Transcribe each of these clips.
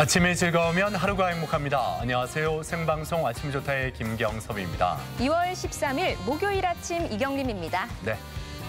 아침이 즐거우면 하루가 행복합니다. 안녕하세요. 생방송 아침 좋다의 김경섭입니다. 2월 13일 목요일 아침 이경림입니다. 네.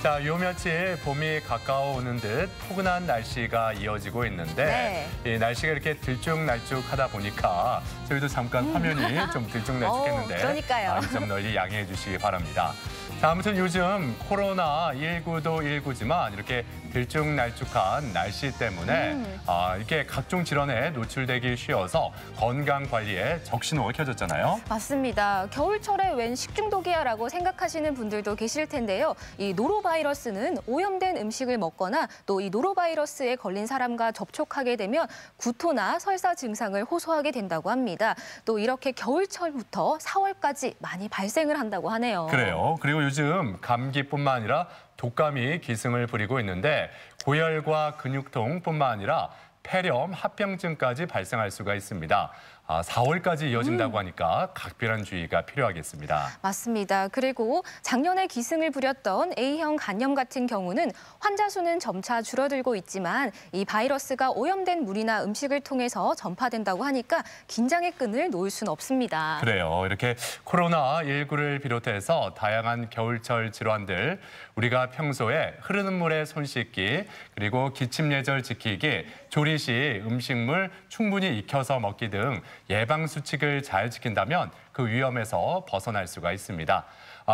자, 요 며칠 봄이 가까워오는 듯 포근한 날씨가 이어지고 있는데 이 날씨가 이렇게 들쭉날쭉하다 보니까 저희도 잠깐 화면이 좀 들쭉날쭉했는데 그러니까요. 이 점 널리 양해해 주시기 바랍니다. 자, 아무튼 요즘 코로나19도 19지만 이렇게 들쭉날쭉한 날씨 때문에 이렇게 각종 질환에 노출되기 쉬워서 건강 관리에 적신호가 켜졌잖아요. 맞습니다. 겨울철에 웬 식중독이야라고 생각하시는 분들도 계실 텐데요. 이 노로바이러스는 오염된 음식을 먹거나 또 이 노로바이러스에 걸린 사람과 접촉하게 되면 구토나 설사 증상을 호소하게 된다고 합니다. 또 이렇게 겨울철부터 4월까지 많이 발생을 한다고 하네요. 그래요. 그리고 요즘 감기뿐만 아니라 독감이 기승을 부리고 있는데 고열과 근육통뿐만 아니라 폐렴, 합병증까지 발생할 수가 있습니다. 4월까지 이어진다고 하니까 각별한 주의가 필요하겠습니다. 맞습니다. 그리고 작년에 기승을 부렸던 A형 간염 같은 경우는 환자 수는 점차 줄어들고 있지만 이 바이러스가 오염된 물이나 음식을 통해서 전파된다고 하니까 긴장의 끈을 놓을 수는 없습니다. 그래요. 이렇게 코로나19를 비롯해서 다양한 겨울철 질환들, 우리가 평소에 흐르는 물에 손 씻기, 그리고 기침 예절 지키기, 조리 시 음식물 충분히 익혀서 먹기 등 예방 수칙을 잘 지킨다면 그 위험에서 벗어날 수가 있습니다.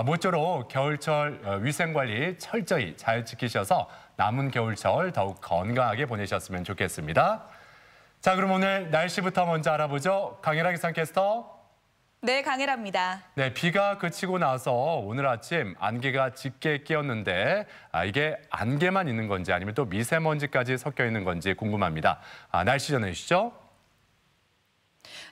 모쪼록 겨울철 위생관리 철저히 잘 지키셔서 남은 겨울철 더욱 건강하게 보내셨으면 좋겠습니다. 자, 그럼 오늘 날씨부터 먼저 알아보죠. 강혜라 기상캐스터. 네, 강혜라입니다. 네, 비가 그치고 나서 오늘 아침 안개가 짙게 끼었는데 이게 안개만 있는 건지 아니면 또 미세먼지까지 섞여 있는 건지 궁금합니다. 날씨 전해주시죠.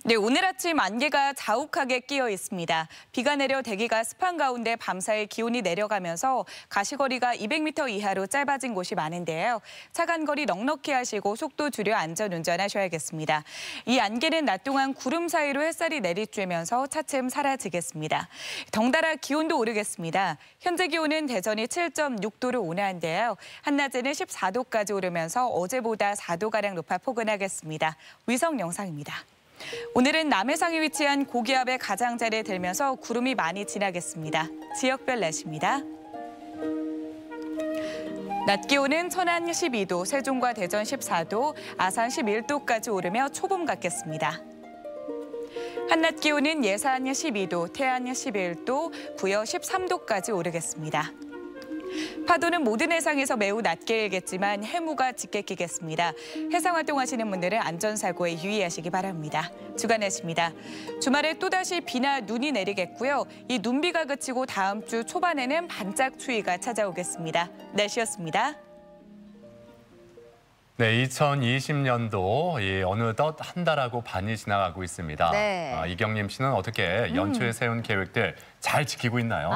네, 오늘 아침 안개가 자욱하게 끼어 있습니다. 비가 내려 대기가 습한 가운데 밤사이 기온이 내려가면서 가시거리가 200m 이하로 짧아진 곳이 많은데요. 차간 거리 넉넉히 하시고 속도 줄여 안전운전하셔야겠습니다. 이 안개는 낮 동안 구름 사이로 햇살이 내리쬐면서 차츰 사라지겠습니다. 덩달아 기온도 오르겠습니다. 현재 기온은 대전이 7.6도로 온화한데요. 한낮에는 14도까지 오르면서 어제보다 4도가량 높아 포근하겠습니다. 위성 영상입니다. 오늘은 남해상에 위치한 고기압의 가장자리에 들면서 구름이 많이 지나겠습니다. 지역별 날씨입니다. 낮 기온은 천안 12도, 세종과 대전 14도, 아산 11도까지 오르며 초봄 같겠습니다. 한낮 기온은 예산 12도, 태안 11도, 부여 13도까지 오르겠습니다. 파도는 모든 해상에서 매우 낮게 일겠지만 해무가 짙게 끼겠습니다. 해상 활동하시는 분들은 안전사고에 유의하시기 바랍니다. 주간 날씨입니다. 주말에 또다시 비나 눈이 내리겠고요. 이 눈비가 그치고 다음 주 초반에는 반짝 추위가 찾아오겠습니다. 날씨였습니다. 네, 2020년도 어느덧 한 달하고 반이 지나가고 있습니다. 네. 이경림 씨는 어떻게 연초에 세운 계획들 잘 지키고 있나요?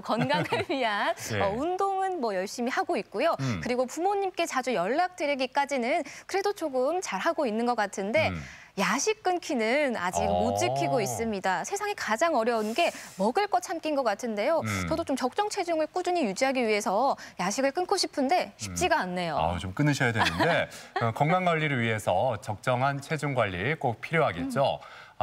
건강을 위한 네. 운동은 뭐 열심히 하고 있고요. 그리고 부모님께 자주 연락드리기까지는 그래도 조금 잘하고 있는 것 같은데 야식 끊기는 아직 못 지키고 있습니다. 세상에 가장 어려운 게 먹을 거 참기인 것 같은데요. 저도 좀 적정 체중을 꾸준히 유지하기 위해서 야식을 끊고 싶은데 쉽지가 않네요. 좀 끊으셔야 되는데 건강 관리를 위해서 적정한 체중 관리 꼭 필요하겠죠.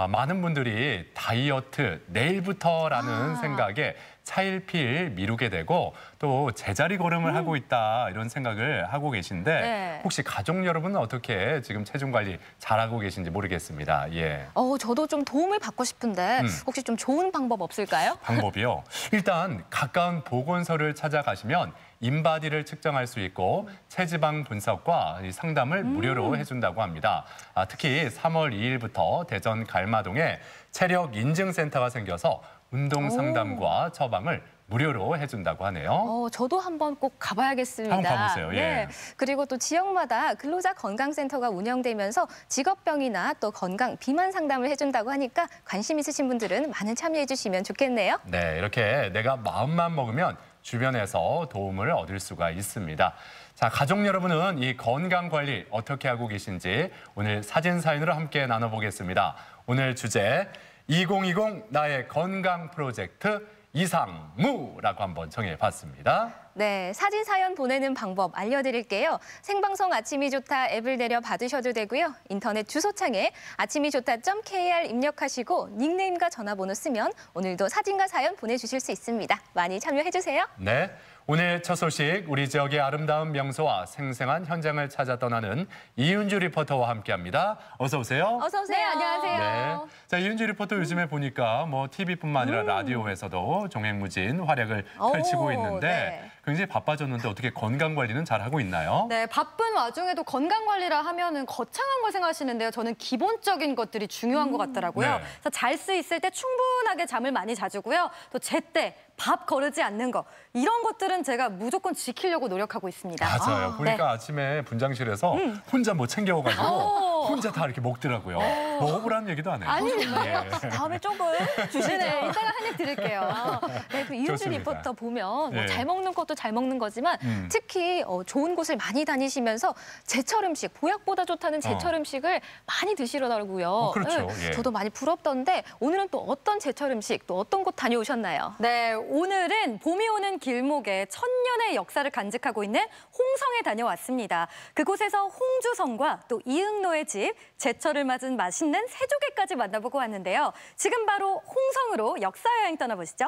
많은 분들이 다이어트 내일부터라는 생각에 차일피일 미루게 되고 또 제자리 걸음을 하고 있다 이런 생각을 하고 계신데 네. 혹시 가족 여러분은 어떻게 지금 체중 관리 잘하고 계신지 모르겠습니다. 예. 저도 좀 도움을 받고 싶은데 혹시 좀 좋은 방법 없을까요? 방법이요. 일단 가까운 보건소를 찾아가시면 인바디를 측정할 수 있고 체지방 분석과 상담을 무료로 해준다고 합니다. 특히 3월 2일부터 대전 갈마동에 체력 인증센터가 생겨서 운동 상담과 처방을 무료로 해준다고 하네요. 저도 한번 꼭 가봐야겠습니다. 한번 가보세요. 예. 네. 그리고 또 지역마다 근로자 건강센터가 운영되면서 직업병이나 또 건강, 비만 상담을 해준다고 하니까 관심 있으신 분들은 많은 참여해 주시면 좋겠네요. 네, 이렇게 내가 마음만 먹으면 주변에서 도움을 얻을 수가 있습니다. 자, 가족 여러분은 이 건강 관리 어떻게 하고 계신지 오늘 사진 사연으로 함께 나눠보겠습니다. 오늘 주제 2020 나의 건강 프로젝트 이상무라고 한번 정해봤습니다. 네, 사진 사연 보내는 방법 알려드릴게요. 생방송 아침이 좋다 앱을 내려 받으셔도 되고요. 인터넷 주소창에 아침이좋다.kr 입력하시고 닉네임과 전화번호 쓰면 오늘도 사진과 사연 보내주실 수 있습니다. 많이 참여해주세요. 네. 오늘 첫 소식, 우리 지역의 아름다운 명소와 생생한 현장을 찾아 떠나는 이윤주 리포터와 함께합니다. 어서 오세요. 어서 오세요. 네, 안녕하세요. 네. 자, 이윤주 리포터 요즘에 보니까 뭐 TV뿐만 아니라 라디오에서도 종횡무진 활약을 펼치고 있는데 네. 굉장히 바빠졌는데 어떻게 건강 관리는 잘 하고 있나요? 네, 바쁜 와중에도 건강 관리라 하면은 거창한 걸 생각하시는데요. 저는 기본적인 것들이 중요한 것 같더라고요. 네. 그래서 잘 수 있을 때 충분하게 잠을 많이 자주고요. 또 제때 밥 거르지 않는 거 이런 것들은 제가 무조건 지키려고 노력하고 있습니다. 맞아요. 보니까 네. 아침에 분장실에서 혼자 뭐 챙겨와가지고 혼자 다 이렇게 먹더라고요. 먹으라는 얘기도 안 해요. 아닙니다. 예. 다음에 조금 주시죠. 네, 이따가 한 입 드릴게요. 네, 그 이윤주 좋습니다. 리포터 보면 네. 뭐 잘 먹는 것도 잘 먹는 거지만 특히 좋은 곳을 많이 다니시면서 제철 음식, 보약보다 좋다는 제철 음식을 많이 드시더라고요. 그렇죠. 예. 저도 많이 부럽던데 오늘은 또 어떤 제철 음식, 또 어떤 곳 다녀오셨나요? 네, 오늘은 봄이 오는 길목에 천년의 역사를 간직하고 있는 홍성에 다녀왔습니다. 그곳에서 홍주성과 또 이응노의 집, 제철을 맞은 맛있는 새조개까지 만나보고 왔는데요. 지금 바로 홍성으로 역사 여행 떠나보시죠.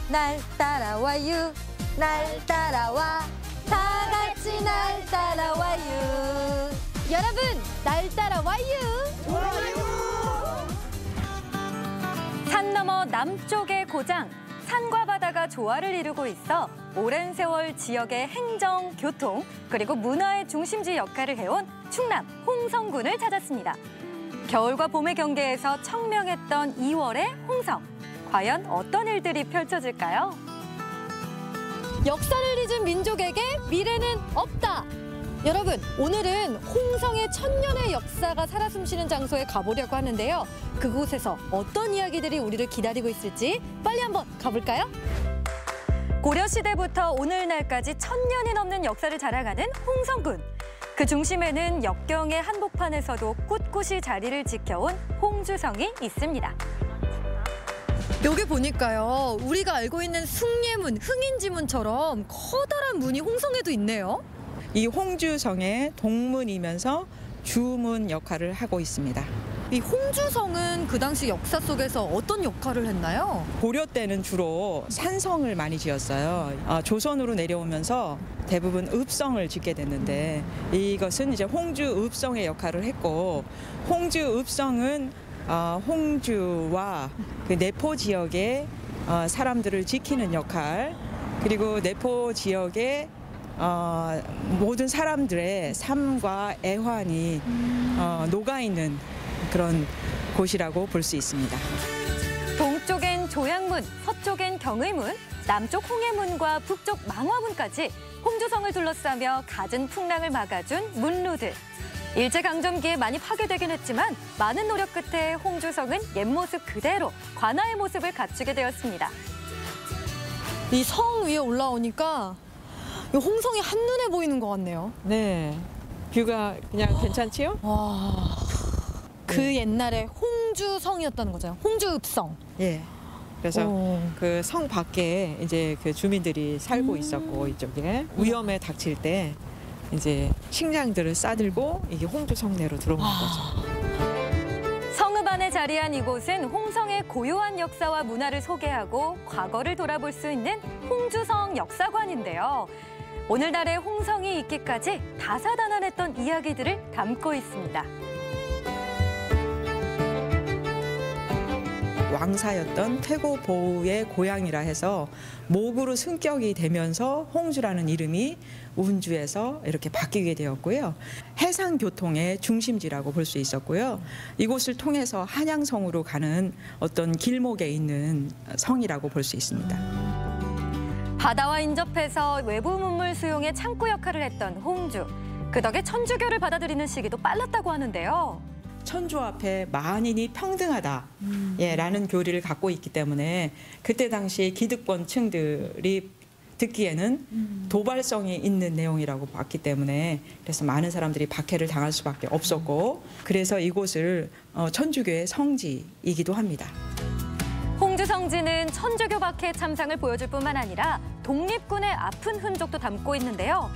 날 따라와요, 날 따라와, 다 같이 날 따라와요. 여러분, 날 따라와요. 산 너머 남쪽의 고장, 산과 바다가 조화를 이루고 있어 오랜 세월 지역의 행정, 교통, 그리고 문화의 중심지 역할을 해온 충남 홍성군을 찾았습니다. 겨울과 봄의 경계에서 청명했던 2월의 홍성. 과연 어떤 일들이 펼쳐질까요? 역사를 잊은 민족에게 미래는 없다. 여러분, 오늘은 홍성의 천년의 역사가 살아 숨쉬는 장소에 가보려고 하는데요. 그곳에서 어떤 이야기들이 우리를 기다리고 있을지 빨리 한번 가볼까요? 고려시대부터 오늘날까지 1000년이 넘는 역사를 자랑하는 홍성군. 그 중심에는 역경의 한복판에서도 꿋꿋이 자리를 지켜온 홍주성이 있습니다. 여기 보니까요, 우리가 알고 있는 숭례문, 흥인지문처럼 커다란 문이 홍성에도 있네요. 이 홍주성의 동문이면서 주문 역할을 하고 있습니다. 이 홍주성은 그 당시 역사 속에서 어떤 역할을 했나요? 고려 때는 주로 산성을 많이 지었어요. 조선으로 내려오면서 대부분 읍성을 짓게 됐는데 이것은 이제 홍주 읍성의 역할을 했고, 홍주 읍성은 홍주와 그 내포 지역의 사람들을 지키는 역할, 그리고 내포 지역의 모든 사람들의 삶과 애환이 녹아있는 그런 곳이라고 볼 수 있습니다. 동쪽엔 조양문, 서쪽엔 경의문, 남쪽 홍해문과 북쪽 망화문까지 홍주성을 둘러싸며 갖은 풍랑을 막아준 문루들. 일제강점기에 많이 파괴되긴 했지만 많은 노력 끝에 홍주성은 옛 모습 그대로 관아의 모습을 갖추게 되었습니다. 이 성 위에 올라오니까 이 홍성이 한눈에 보이는 것 같네요. 네, 뷰가 그냥 괜찮지요? 와, 그 옛날에 홍주성이었다는 거잖아요. 홍주읍성. 예. 그래서 오. 그 성 밖에 이제 그 주민들이 살고 있었고, 이쪽에 위험에 닥칠 때 이제 식량들을 싸들고 이게 홍주성 내로 들어오는 거죠. 성읍 안에 자리한 이곳은 홍성의 고유한 역사와 문화를 소개하고 과거를 돌아볼 수 있는 홍주성 역사관인데요. 오늘날의 홍성이 있기까지 다사다난했던 이야기들을 담고 있습니다. 왕사였던 태고 보우의 고향이라 해서 목으로 승격이 되면서 홍주라는 이름이 운주에서 이렇게 바뀌게 되었고요. 해상교통의 중심지라고 볼 수 있었고요. 이곳을 통해서 한양성으로 가는 어떤 길목에 있는 성이라고 볼 수 있습니다. 바다와 인접해서 외부 문물 수용의 창구 역할을 했던 홍주. 그 덕에 천주교를 받아들이는 시기도 빨랐다고 하는데요. 천주 앞에 만인이 평등하다, 라는 교리를 갖고 있기 때문에 그때 당시 기득권층들이 듣기에는 도발성이 있는 내용이라고 봤기 때문에 그래서 많은 사람들이 박해를 당할 수밖에 없었고, 그래서 이곳을 천주교의 성지이기도 합니다. 홍주 홍주성지는 천주교 박해 참상을 보여줄 뿐만 아니라 독립군의 아픈 흔적도 담고 있는데요.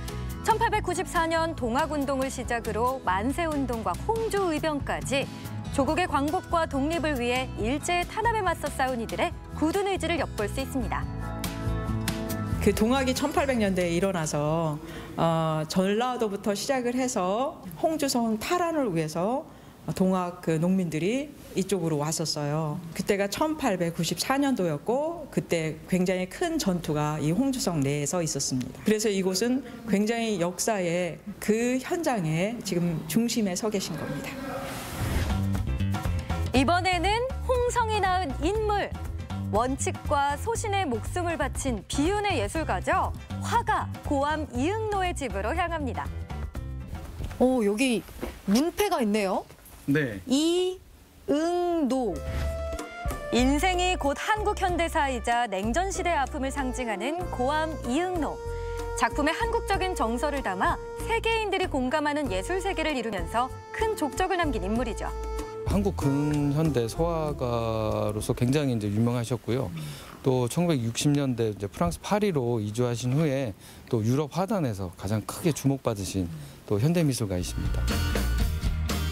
1894년 동학운동을 시작으로 만세운동과 홍주의병까지 조국의 광복과 독립을 위해 일제의 탄압에 맞서 싸운 이들의 굳은 의지를 엿볼 수 있습니다. 그 동학이 1800년대에 일어나서 전라도부터 시작을 해서 홍주성 탈환을 위해서 동학 그 농민들이 이쪽으로 왔었어요. 그때가 1894년도였고 그때 굉장히 큰 전투가 이 홍주성 내에서 있었습니다. 그래서 이곳은 굉장히 역사의 그 현장에 지금 중심에 서 계신 겁니다. 이번에는 홍성이 낳은 인물, 원칙과 소신의 목숨을 바친 비운의 예술가죠. 화가 고암 이응노의 집으로 향합니다. 오, 여기 문패가 있네요. 네. 이응노. 인생이 곧 한국 현대사이자 냉전시대의 아픔을 상징하는 고암 이응노. 작품에 한국적인 정서를 담아 세계인들이 공감하는 예술 세계를 이루면서 큰 족적을 남긴 인물이죠. 한국 근현대 소화가로서 굉장히 이제 유명하셨고요. 또 1960년대 이제 프랑스 파리로 이주하신 후에 또 유럽 화단에서 가장 크게 주목받으신 또 현대미술가이십니다.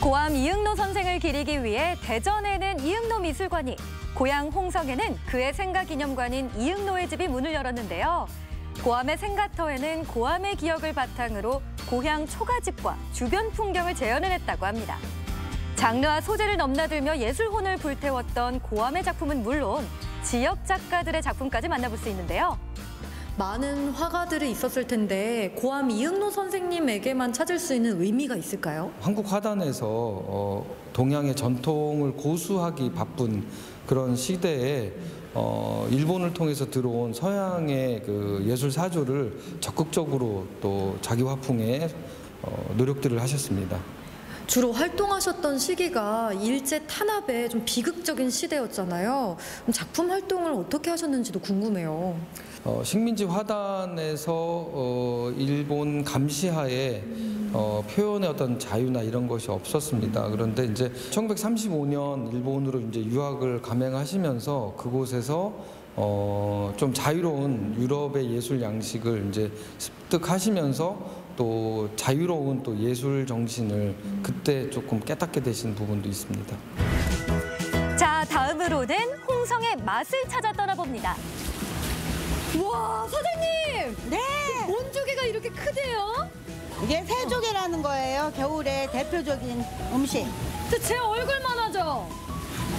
고암 이응노 선생을 기리기 위해 대전에는 이응노 미술관이, 고향 홍성에는 그의 생가기념관인 이응노의 집이 문을 열었는데요. 고암의 생가터에는 고암의 기억을 바탕으로 고향 초가집과 주변 풍경을 재현을 했다고 합니다. 장르와 소재를 넘나들며 예술혼을 불태웠던 고암의 작품은 물론 지역 작가들의 작품까지 만나볼 수 있는데요. 많은 화가들이 있었을 텐데 고암 이응노 선생님에게만 찾을 수 있는 의미가 있을까요? 한국 화단에서 동양의 전통을 고수하기 바쁜 그런 시대에 일본을 통해서 들어온 서양의 그 예술 사조를 적극적으로 또 자기 화풍에 노력들을 하셨습니다. 주로 활동하셨던 시기가 일제 탄압의 좀 비극적인 시대였잖아요. 그럼 작품 활동을 어떻게 하셨는지도 궁금해요. 식민지 화단에서 일본 감시하에 표현의 어떤 자유나 이런 것이 없었습니다. 그런데 이제 1935년 일본으로 이제 유학을 감행하시면서 그곳에서 좀 자유로운 유럽의 예술 양식을 이제 습득하시면서 또 자유로운 또 예술 정신을 그때 조금 깨닫게 되신 부분도 있습니다. 자, 다음으로는 홍성의 맛을 찾아 떠나봅니다. 와, 사장님! 네, 뭔 조개가 이렇게 크대요? 이게 새조개라는 거예요. 겨울의 대표적인 음식. 근데 제 얼굴만 하죠?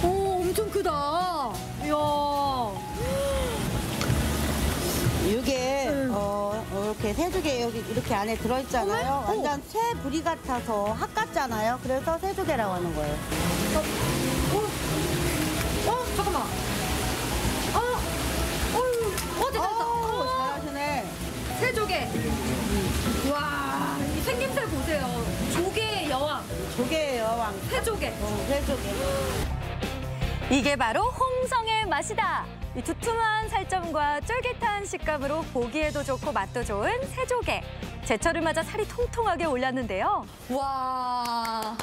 오, 엄청 크다. 이야. 이게 이렇게 새조개 여기 이렇게 안에 들어있잖아요. 완전 새 부리 같아서 학 같잖아요. 그래서 새조개라고 하는 거예요. 잠깐만. 됐다. 잘하시네. 새조개. 와, 이 생김새 보세요. 조개의 여왕. 조개의 여왕. 새조개. 새조개. 이게 바로 홍성의 맛이다. 이 두툼한 살점과 쫄깃한 식감으로 보기에도 좋고 맛도 좋은 새조개. 제철을 맞아 살이 통통하게 올랐는데요. 와,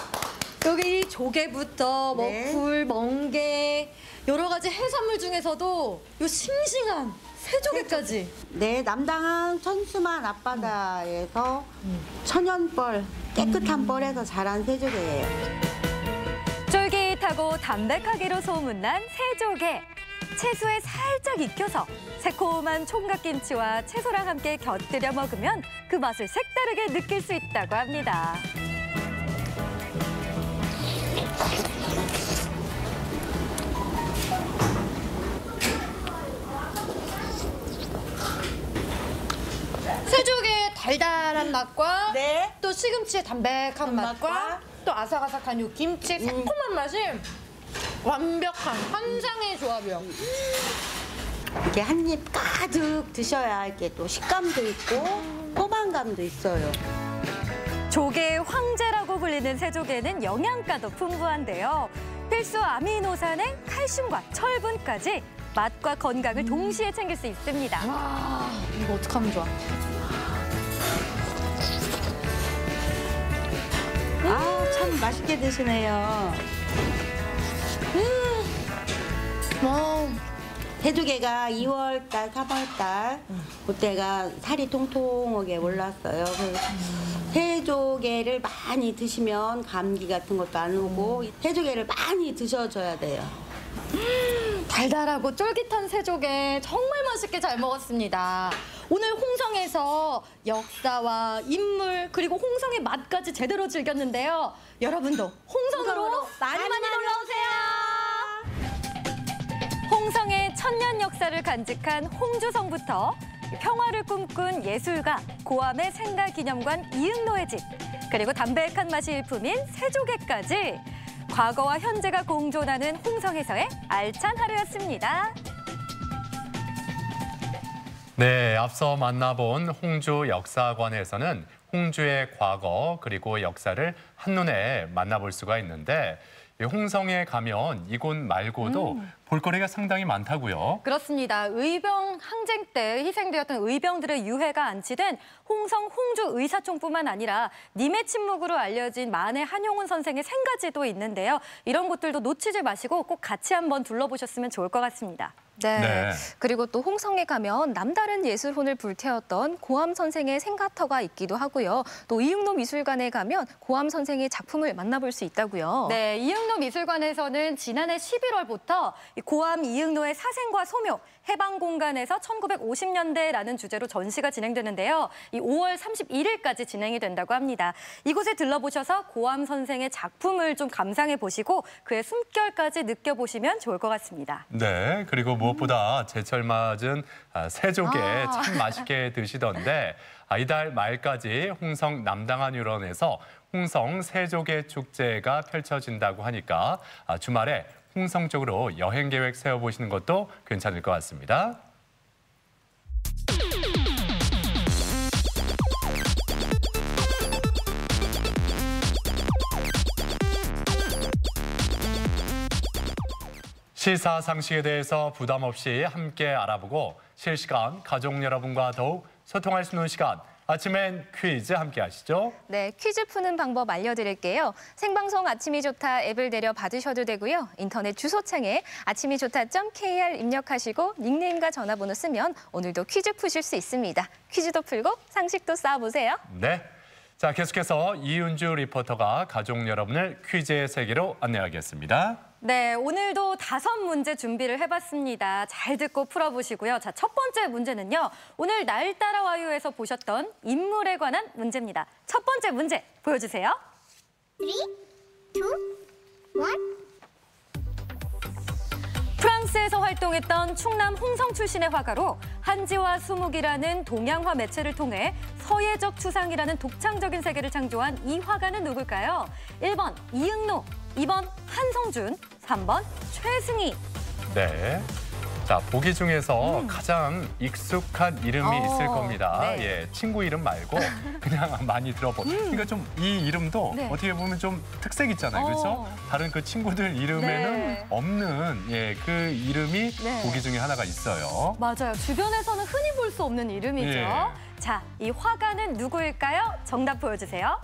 여기 이 조개부터 네. 굴, 멍게 여러 가지 해산물 중에서도 요 싱싱한 새조개까지. 네, 남당항 천수만 앞바다에서 천연뻘, 깨끗한 뻘에서 자란 새조개예요. 쫄깃하고 담백하기로 소문난 새조개. 채소에 살짝 익혀서 새콤한 총각김치와 채소랑 함께 곁들여 먹으면 그 맛을 색다르게 느낄 수 있다고 합니다. 새조개의 달달한 맛과 네. 또 시금치의 담백한 맛과 맛과 또 아삭아삭한 요 김치의 새콤한 맛이 완벽한 환상의 조합이요. 이렇게 한 입 가득 드셔야 이렇게 또 식감도 있고 포만감도 있어요. 조개의 황제라고 불리는 새조개는 영양가도 풍부한데요. 필수 아미노산에 칼슘과 철분까지 맛과 건강을 동시에 챙길 수 있습니다. 와, 이거 어떡하면 좋아. 참 맛있게 드시네요. 와, 새조개가 2월달, 3월달 그때가 살이 통통하게 올랐어요. 그래서 새조개를 많이 드시면 감기 같은 것도 안 오고 새조개를 많이 드셔줘야 돼요. 달달하고 쫄깃한 새조개 정말 맛있게 잘 먹었습니다. 오늘 홍성에서 역사와 인물 그리고 홍성의 맛까지 제대로 즐겼는데요. 여러분도 홍성으로 많이 놀러 오세요. 홍성의 천년 역사를 간직한 홍주성부터 평화를 꿈꾼 예술가 고암의 생가기념관 이응노의 집, 그리고 담백한 맛이 일품인 새조개까지 과거와 현재가 공존하는 홍성에서의 알찬 하루였습니다. 네, 앞서 만나본 홍주 역사관에서는 홍주의 과거 그리고 역사를 한눈에 만나볼 수가 있는데 이 홍성에 가면 이곳 말고도 볼거리가 상당히 많다고요. 그렇습니다. 의병 항쟁 때 희생되었던 의병들의 유해가 안치된 홍성 홍주 의사총뿐만 아니라 님의 침묵으로 알려진 만해 한용운 선생의 생가지도 있는데요. 이런 곳들도 놓치지 마시고 꼭 같이 한번 둘러보셨으면 좋을 것 같습니다. 네. 네. 그리고 또 홍성에 가면 남다른 예술혼을 불태웠던 고암 선생의 생가터가 있기도 하고요. 또 이응노 미술관에 가면 고암 선생의 작품을 만나볼 수 있다고요. 네, 이응노 미술관에서는 지난해 11월부터 고암 이응노의 사생과 소묘, 해방 공간에서 1950년대라는 주제로 전시가 진행되는데요. 이 5월 31일까지 진행이 된다고 합니다. 이곳에 들러보셔서 고암 선생의 작품을 좀 감상해 보시고 그의 숨결까지 느껴보시면 좋을 것 같습니다. 네, 그리고 무엇보다 제철 맞은 새조개 참 맛있게 드시던데 이달 말까지 홍성 남당안 유런에서 홍성 새조개 축제가 펼쳐진다고 하니까 주말에 홍성 쪽으로 여행 계획 세워보시는 것도 괜찮을 것 같습니다. 시사상식에 대해서 부담 없이 함께 알아보고 실시간 가족 여러분과 더욱 소통할 수 있는 시간. 아침엔 퀴즈 함께 하시죠. 네, 퀴즈 푸는 방법 알려드릴게요. 생방송 아침이 좋다 앱을 내려 받으셔도 되고요. 인터넷 주소창에 아침이좋다.kr 입력하시고 닉네임과 전화번호 쓰면 오늘도 퀴즈 푸실 수 있습니다. 퀴즈도 풀고 상식도 쌓아보세요. 네. 자, 계속해서 이은주 리포터가 가족 여러분을 퀴즈의 세계로 안내하겠습니다. 네, 오늘도 5문제 준비를 해봤습니다. 잘 듣고 풀어보시고요. 자, 첫 번째 문제는요. 오늘 날 따라와요에서 보셨던 인물에 관한 문제입니다. 첫 번째 문제 보여주세요. 3, 2, 1. 프랑스에서 활동했던 충남 홍성 출신의 화가로 한지와 수묵이라는 동양화 매체를 통해 서예적 추상이라는 독창적인 세계를 창조한 이 화가는 누굴까요? 1번 이응노, 2번 한성준, 3번 최승희. 네. 자, 보기 중에서 가장 익숙한 이름이 있을 겁니다. 네. 예, 친구 이름 말고 그냥 많이 들어본. 그러니까 좀 이 이름도 네. 어떻게 보면 좀 특색 있잖아요. 그렇죠? 다른 그 친구들 이름에는 네. 없는 그 이름이 네. 보기 중에 하나가 있어요. 맞아요. 주변에서는 흔히 볼 수 없는 이름이죠. 예. 자, 이 화가는 누구일까요? 정답 보여주세요.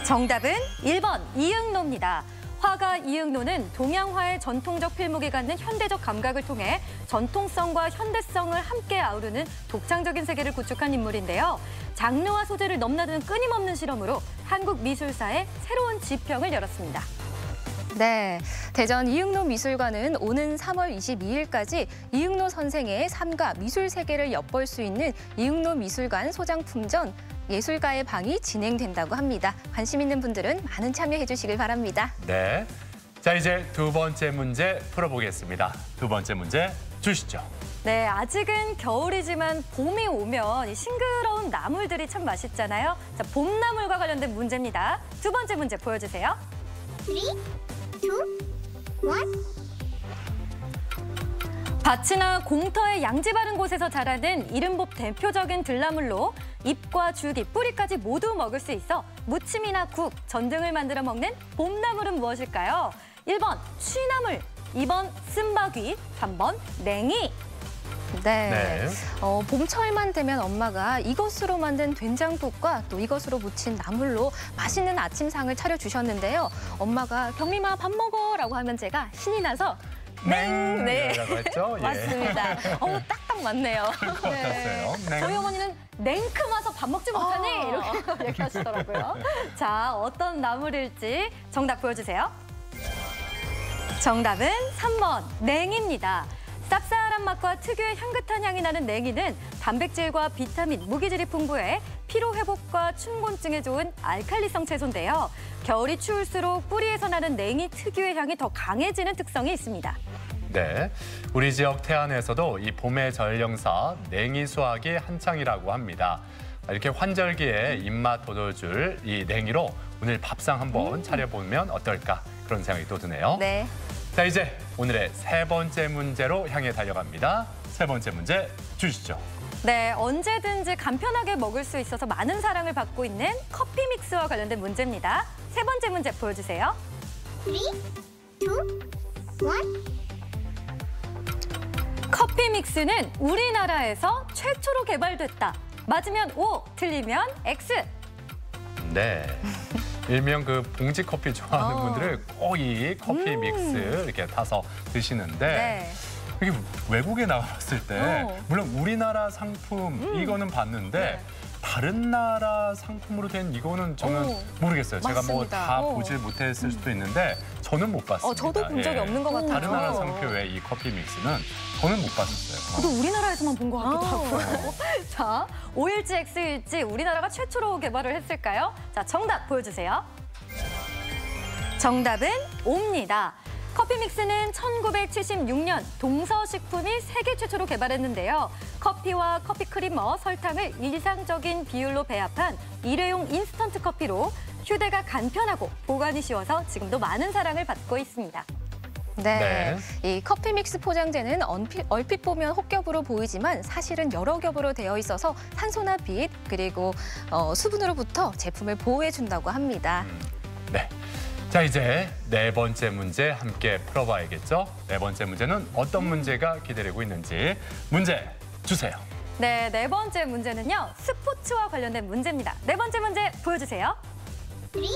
정답은 1번 이응노입니다. 화가 이응노는 동양화의 전통적 필목이 갖는 현대적 감각을 통해 전통성과 현대성을 함께 아우르는 독창적인 세계를 구축한 인물인데요. 장르와 소재를 넘나드는 끊임없는 실험으로 한국 미술사에 새로운 지평을 열었습니다. 네, 대전 이응노 미술관은 오는 3월 22일까지 이응노 선생의 삶과 미술 세계를 엿볼 수 있는 이응노 미술관 소장품전 예술가의 방이 진행된다고 합니다. 관심 있는 분들은 많은 참여해 주시길 바랍니다. 네. 자, 이제 두 번째 문제 풀어보겠습니다. 두 번째 문제 주시죠. 네, 아직은 겨울이지만 봄이 오면 이 싱그러운 나물들이 참 맛있잖아요. 자, 봄나물과 관련된 문제입니다. 두 번째 문제 보여주세요. 3, 2, 1. 밭이나 공터의 양지 바른 곳에서 자라는 이른법 대표적인 들나물로 잎과 줄기, 뿌리까지 모두 먹을 수 있어 무침이나 국, 전 등을 만들어 먹는 봄나물은 무엇일까요? 1번 취나물, 2번 쓴바귀, 3번 냉이. 네. 봄철만 되면 엄마가 이것으로 만든 된장국과 또 이것으로 무친 나물로 맛있는 아침상을 차려주셨는데요. 엄마가 경림아 밥 먹어라고 하면 제가 신이 나서 냉. 네. 라고 했죠? 예. 맞습니다. 딱딱 맞네요. 그럴 것 같았어요. 냉. 저희 어머니는 냉큼 와서 밥 먹지 못하니 이렇게 얘기하시더라고요. 자, 어떤 나물일지 정답 보여주세요. 정답은 3번 냉입니다. 쌉쌀한 맛과 특유의 향긋한 향이 나는 냉이는 단백질과 비타민, 무기질이 풍부해 피로 회복과 춘곤증에 좋은 알칼리성 채소인데요. 겨울이 추울수록 뿌리에서 나는 냉이 특유의 향이 더 강해지는 특성이 있습니다. 네, 우리 지역 태안에서도 이 봄의 전령사 냉이 수확이 한창이라고 합니다. 이렇게 환절기에 입맛 돋워줄 이 냉이로 오늘 밥상 한번 차려보면 어떨까 그런 생각이 또 드네요. 네. 자, 이제 오늘의 세 번째 문제로 향해 달려갑니다. 세 번째 문제 주시죠. 네, 언제든지 간편하게 먹을 수 있어서 많은 사랑을 받고 있는 커피 믹스와 관련된 문제입니다. 세 번째 문제 보여주세요. 3, 2, 1. 커피 믹스는 우리나라에서 최초로 개발됐다. 맞으면 O, 틀리면 X. 네. 일명 그 봉지 커피 좋아하는 분들은 꼭 이 커피 믹스 이렇게 타서 드시는데 네. 이게 외국에 나가봤을 때 물론 우리나라 상품 이거는 봤는데 네. 다른 나라 상품으로 된 이거는 저는 모르겠어요. 제가 뭐 맞습니다. 다 보질 못했을 수도 있는데 저는 못 봤습니다. 저도 본 적이 없는 것 같아요. 다른 나라 상표의 이 커피 믹스는 저는 못 봤었어요. 저도 우리나라에서만 본 것 같기도 하고요. 자, O일지 X일지 우리나라가 최초로 개발을 했을까요? 자, 정답 보여주세요. 정답은 O입니다. 커피 믹스는 1976년 동서식품이 세계 최초로 개발했는데요. 커피와 커피 크리머, 설탕을 일상적인 비율로 배합한 일회용 인스턴트 커피로 휴대가 간편하고 보관이 쉬워서 지금도 많은 사랑을 받고 있습니다. 네. 이 커피 믹스 포장재는 얼핏 보면 혹겹으로 보이지만 사실은 여러 겹으로 되어 있어서 산소나 빛 그리고 수분으로부터 제품을 보호해준다고 합니다. 네. 자, 이제 네 번째 문제 함께 풀어봐야겠죠? 네 번째 문제는 어떤 문제가 기다리고 있는지 문제 주세요. 네, 네 번째 문제는요. 스포츠와 관련된 문제입니다. 네 번째 문제 보여주세요. 3, 2,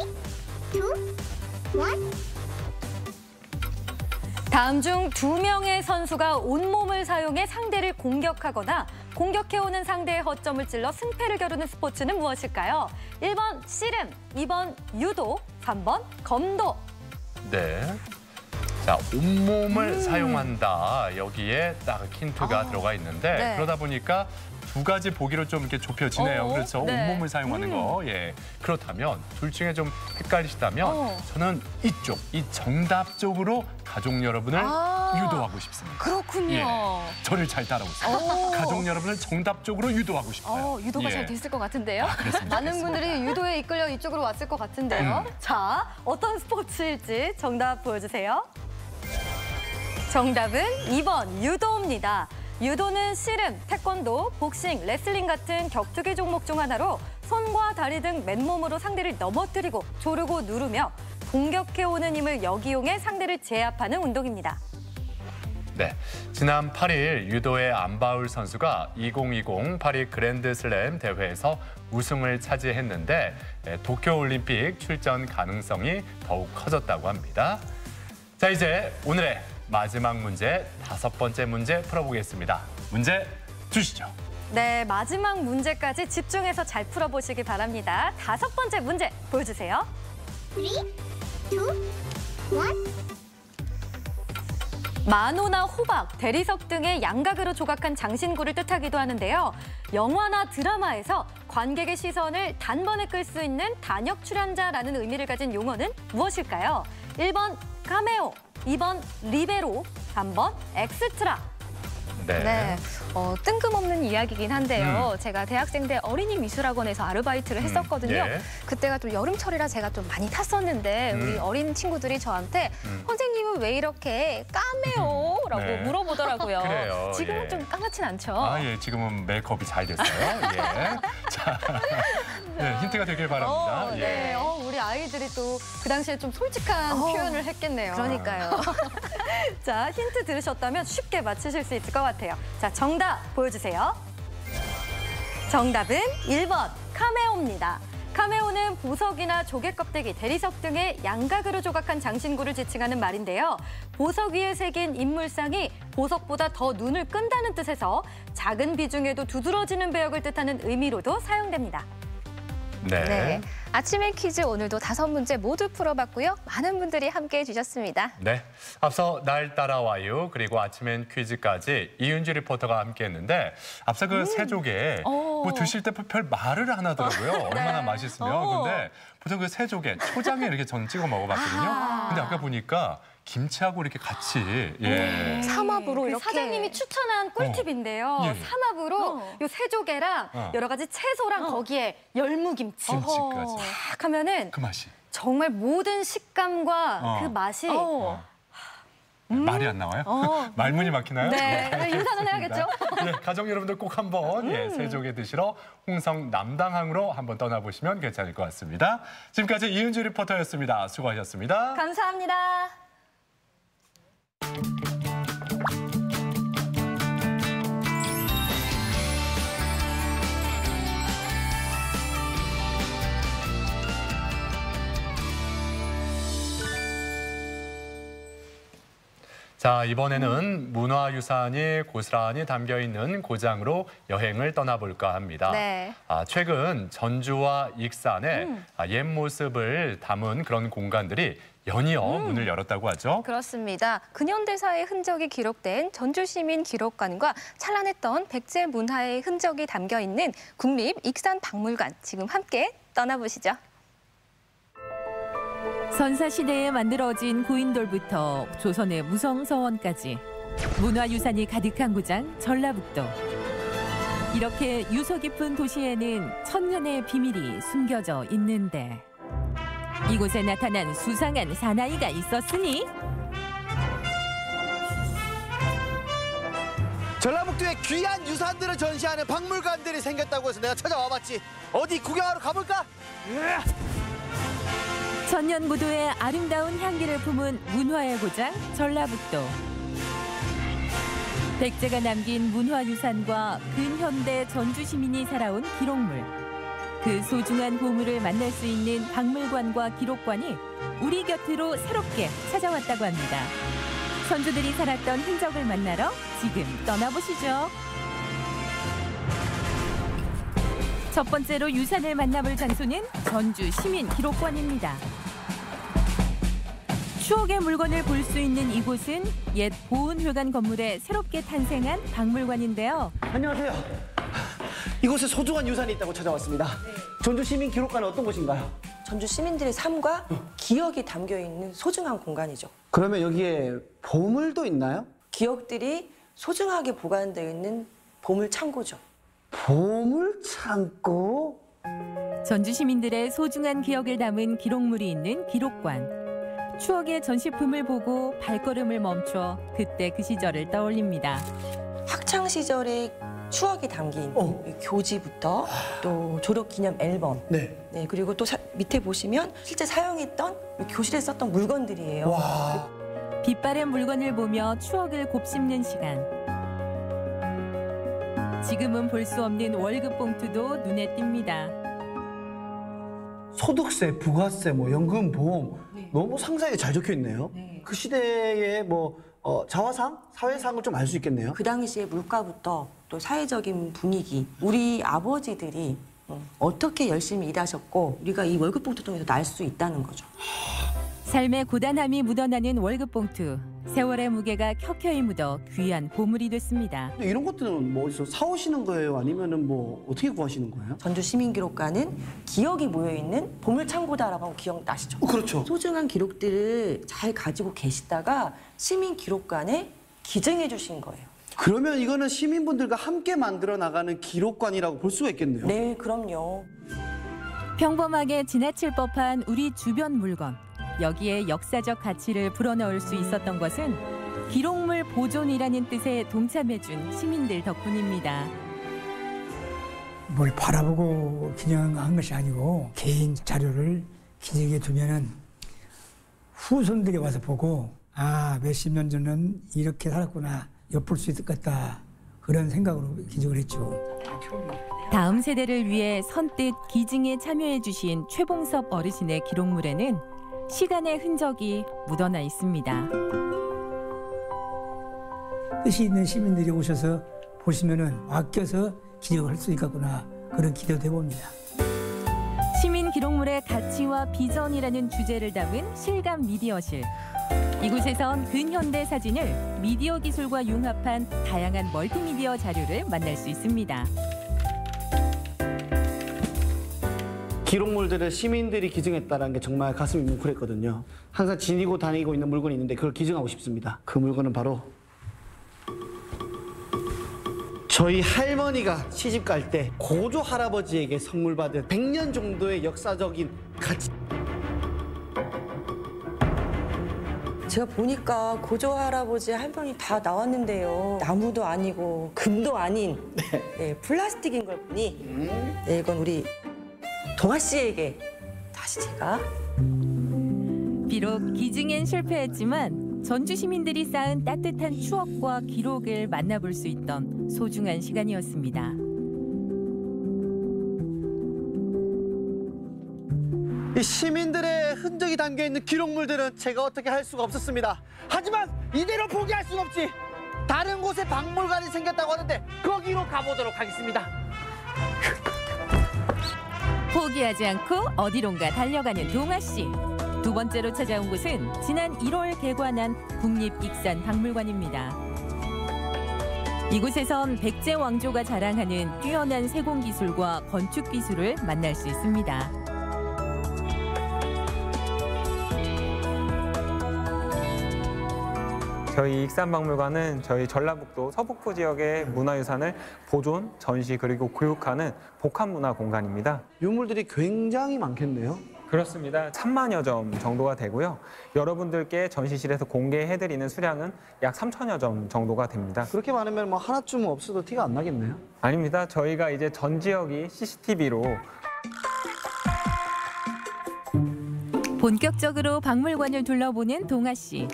1. 다음 중 2명의 선수가 온몸을 사용해 상대를 공격하거나 공격해오는 상대의 허점을 찔러 승패를 겨루는 스포츠는 무엇일까요? 1번 씨름, 2번 유도, 3번 검도. 네. 자, 온몸을 사용한다. 여기에 딱 힌트가 들어가 있는데 네. 그러다 보니까 두 가지 보기로 좀 이렇게 좁혀지네요. 그렇죠? 네. 온몸을 사용하는 거. 예. 그렇다면 둘 중에 좀 헷갈리시다면 저는 이쪽, 이 정답 쪽으로 가족 여러분을 유도하고 싶습니다. 그렇군요. 예. 저를 잘 따라오세요. 가족 여러분을 정답 쪽으로 유도하고 싶어요. 유도가 예. 잘 됐을 것 같은데요. 그랬으면 많은 좋겠습니다. 분들이 유도에 이끌려 이쪽으로 왔을 것 같은데요. 자, 어떤 스포츠일지 정답 보여주세요. 정답은 2번 유도입니다. 유도는 씨름, 태권도, 복싱, 레슬링 같은 격투기 종목 중 하나로 손과 다리 등 맨몸으로 상대를 넘어뜨리고 조르고 누르며 공격해오는 힘을 역이용해 상대를 제압하는 운동입니다. 네, 지난 8일 유도의 안바울 선수가 2020 파리 그랜드슬램 대회에서 우승을 차지했는데 도쿄올림픽 출전 가능성이 더욱 커졌다고 합니다. 자, 이제 오늘의 마지막 문제, 5번째 문제 풀어보겠습니다. 문제 주시죠. 네, 마지막 문제까지 집중해서 잘 풀어보시기 바랍니다. 5번째 문제 보여주세요. 3, 2, 1. 만호나 호박, 대리석 등의 양각으로 조각한 장신구를 뜻하기도 하는데요. 영화나 드라마에서 관객의 시선을 단번에 끌 수 있는 단역 출연자라는 의미를 가진 용어는 무엇일까요? 1번 카메오, 2번 리베로, 3번 엑스트라. 네, 뜬금없는 이야기긴 한데요. 제가 대학생 때 어린이 미술학원에서 아르바이트를 했었거든요. 예. 그때가 또 여름철이라 제가 좀 많이 탔었는데 우리 어린 친구들이 저한테 선생님은 왜 이렇게 까매요? 라고 네. 물어보더라고요. 그래요, 지금은 예. 좀 까맣진 않죠. 아, 예, 지금은 메이크업이 잘 됐어요. 예. 자, 네, 힌트가 되길 바랍니다. 예. 네, 우리 아이들이 또 그 당시에 좀 솔직한 표현을 했겠네요. 그러니까요. 자, 힌트 들으셨다면 쉽게 맞히실 수 있을 것 같아요. 자, 정답 보여주세요. 정답은 1번 카메오입니다. 카메오는 보석이나 조개 껍데기, 대리석 등의 양각으로 조각한 장신구를 지칭하는 말인데요. 보석 위에 새긴 인물상이 보석보다 더 눈을 끈다는 뜻에서 작은 비중에도 두드러지는 배역을 뜻하는 의미로도 사용됩니다. 네. 아침의 퀴즈 오늘도 5문제 모두 풀어봤고요. 많은 분들이 함께해 주셨습니다. 네. 앞서 날 따라와요. 그리고 아침엔 퀴즈까지 이은주 리포터가 함께했는데 앞서 그 새조개 뭐 드실 때 별 말을 안 하더라고요. 얼마나 맛있으면. 근데 보통 그 새조개 초장에 이렇게 저는 찍어 먹어봤거든요. 근데 아까 보니까 김치하고 이렇게 같이 삼합으로 이렇게 사장님이 추천한 꿀팁인데요. 예. 삼합으로 요 새조개랑 여러 가지 채소랑 거기에 열무김치 김치까지. 딱 하면은 그 맛이. 정말 모든 식감과 그 맛이 말이 안 나와요? 말문이 막히나요? 네, 인사는 해야겠죠. 예, 가족 여러분들 꼭 한번 새조개 드시러 홍성 남당항으로 한번 떠나보시면 괜찮을 것 같습니다. 지금까지 이은주 리포터였습니다. 수고하셨습니다. 감사합니다. 자, 이번에는 문화유산이 고스란히 담겨있는 고장으로 여행을 떠나볼까 합니다. 네. 최근 전주와 익산의 옛 모습을 담은 그런 공간들이 연이어 문을 열었다고 하죠. 그렇습니다. 근현대사의 흔적이 기록된 전주시민기록관과 찬란했던 백제 문화의 흔적이 담겨있는 국립익산박물관, 지금 함께 떠나보시죠. 선사시대에 만들어진 고인돌부터 조선의 무성서원까지 문화유산이 가득한 고장 전라북도. 이렇게 유서 깊은 도시에는 천년의 비밀이 숨겨져 있는데 이곳에 나타난 수상한 사나이가 있었으니 전라북도에 귀한 유산들을 전시하는 박물관들이 생겼다고 해서 내가 찾아와봤지. 어디 구경하러 가볼까? 천년고도의 아름다운 향기를 품은 문화의 고장 전라북도. 백제가 남긴 문화유산과 근현대 전주 시민이 살아온 기록물. 그 소중한 보물을 만날 수 있는 박물관과 기록관이 우리 곁으로 새롭게 찾아왔다고 합니다. 선조들이 살았던 흔적을 만나러 지금 떠나보시죠. 첫 번째로 유산을 만나볼 장소는 전주 시민기록관입니다. 추억의 물건을 볼 수 있는 이곳은 옛 보훈회관 건물에 새롭게 탄생한 박물관인데요. 안녕하세요. 이곳에 소중한 유산이 있다고 찾아왔습니다. 전주 시민기록관은 어떤 곳인가요? 전주 시민들의 삶과 기억이 담겨있는 소중한 공간이죠. 그러면 여기에 보물도 있나요? 기억들이 소중하게 보관되어 있는 보물 창고죠. 보물 창고? 전주 시민들의 소중한 기억을 담은 기록물이 있는 기록관. 추억의 전시품을 보고 발걸음을 멈춰 그때 그 시절을 떠올립니다. 학창 시절의 추억이 담긴 교지부터 또 졸업기념 앨범, 네, 그리고 또 밑에 보시면 실제 사용했던 교실에 썼던 물건들이에요. 와. 빛바랜 물건을 보며 추억을 곱씹는 시간. 지금은 볼 수 없는 월급 봉투도 눈에 띕니다. 소득세, 부가세, 연금, 보험 너무 상세하게 잘 적혀 있네요. 그 시대의 자화상, 사회상을 좀 알 수 있겠네요. 그 당시의 물가부터 또 사회적인 분위기, 우리 아버지들이 어떻게 열심히 일하셨고 우리가 이 월급 봉투 통해서 알 수 있다는 거죠. 삶의 고단함이 묻어나는 월급 봉투. 세월의 무게가 켜켜이 묻어 귀한 보물이 됐습니다. 이런 것들은 어디서 사오시는 거예요? 아니면은 어떻게 구하시는 거예요? 전주 시민기록관은 기억이 모여있는 보물창고다라고 기억나시죠? 그렇죠. 소중한 기록들을 잘 가지고 계시다가 시민기록관에 기증해 주신 거예요. 그러면 이거는 시민분들과 함께 만들어 나가는 기록관이라고 볼 수가 있겠네요. 네, 그럼요. 평범하게 지나칠 법한 우리 주변 물건. 여기에 역사적 가치를 불어넣을 수 있었던 것은 기록물 보존이라는 뜻에 동참해준 시민들 덕분입니다. 뭘 바라보고 기증한 것이 아니고 개인 자료를 기증해 두면은 후손들이 와서 보고 몇십 년 전은 이렇게 살았구나 엿볼 수 있을 것 같다 그런 생각으로 기증을 했죠. 다음 세대를 위해 선뜻 기증에 참여해 주신 최봉섭 어르신의 기록물에는 시간의 흔적이 묻어나 있습니다. 뜻이 있는 시민들이 오셔서 보시면은 아껴서 기억할 수 있겠구나, 그런 기대도 해봅니다. 시민 기록물의 가치와 비전이라는 주제를 담은 실감 미디어실. 이곳에선 근현대 사진을 미디어 기술과 융합한 다양한 멀티미디어 자료를 만날 수 있습니다. 기록물들을 시민들이 기증했다는 게 정말 가슴이 뭉클했거든요. 항상 지니고 다니고 있는 물건이 있는데 그걸 기증하고 싶습니다. 그 물건은 바로 저희 할머니가 시집 갈 때 고조 할아버지에게 선물 받은 100년 정도의 역사적인 가치. 제가 보니까 고조 할아버지 할머니 다 나왔는데요. 나무도 아니고 금도 아닌 네, 플라스틱인 걸 보니 네, 이건 우리 동아 씨에게 다시 제가. 비록 기증엔 실패했지만 전주 시민들이 쌓은 따뜻한 추억과 기록을 만나볼 수 있던 소중한 시간이었습니다. 이 시민들의 흔적이 담겨있는 기록물들은 제가 어떻게 할 수가 없었습니다. 하지만 이대로 포기할 순 없지. 다른 곳에 박물관이 생겼다고 하는데 거기로 가보도록 하겠습니다. 포기하지 않고 어디론가 달려가는 동아 씨. 두 번째로 찾아온 곳은 지난 1월 개관한 국립익산박물관입니다. 이곳에선 백제 왕조가 자랑하는 뛰어난 세공 기술과 건축 기술을 만날 수 있습니다. 저희 익산박물관은 저희 전라북도 서북부 지역의 문화유산을 보존, 전시 그리고 교육하는 복합문화 공간입니다. 유물들이 굉장히 많겠네요. 그렇습니다. 1000만여 점 정도가 되고요. 여러분들께 전시실에서 공개해드리는 수량은 약 3000여 점 정도가 됩니다. 그렇게 많으면 뭐 하나쯤 없어도 티가 안 나겠네요. 아닙니다. 저희가 이제 전 지역이 CCTV로 본격적으로 박물관을 둘러보는 동아 씨.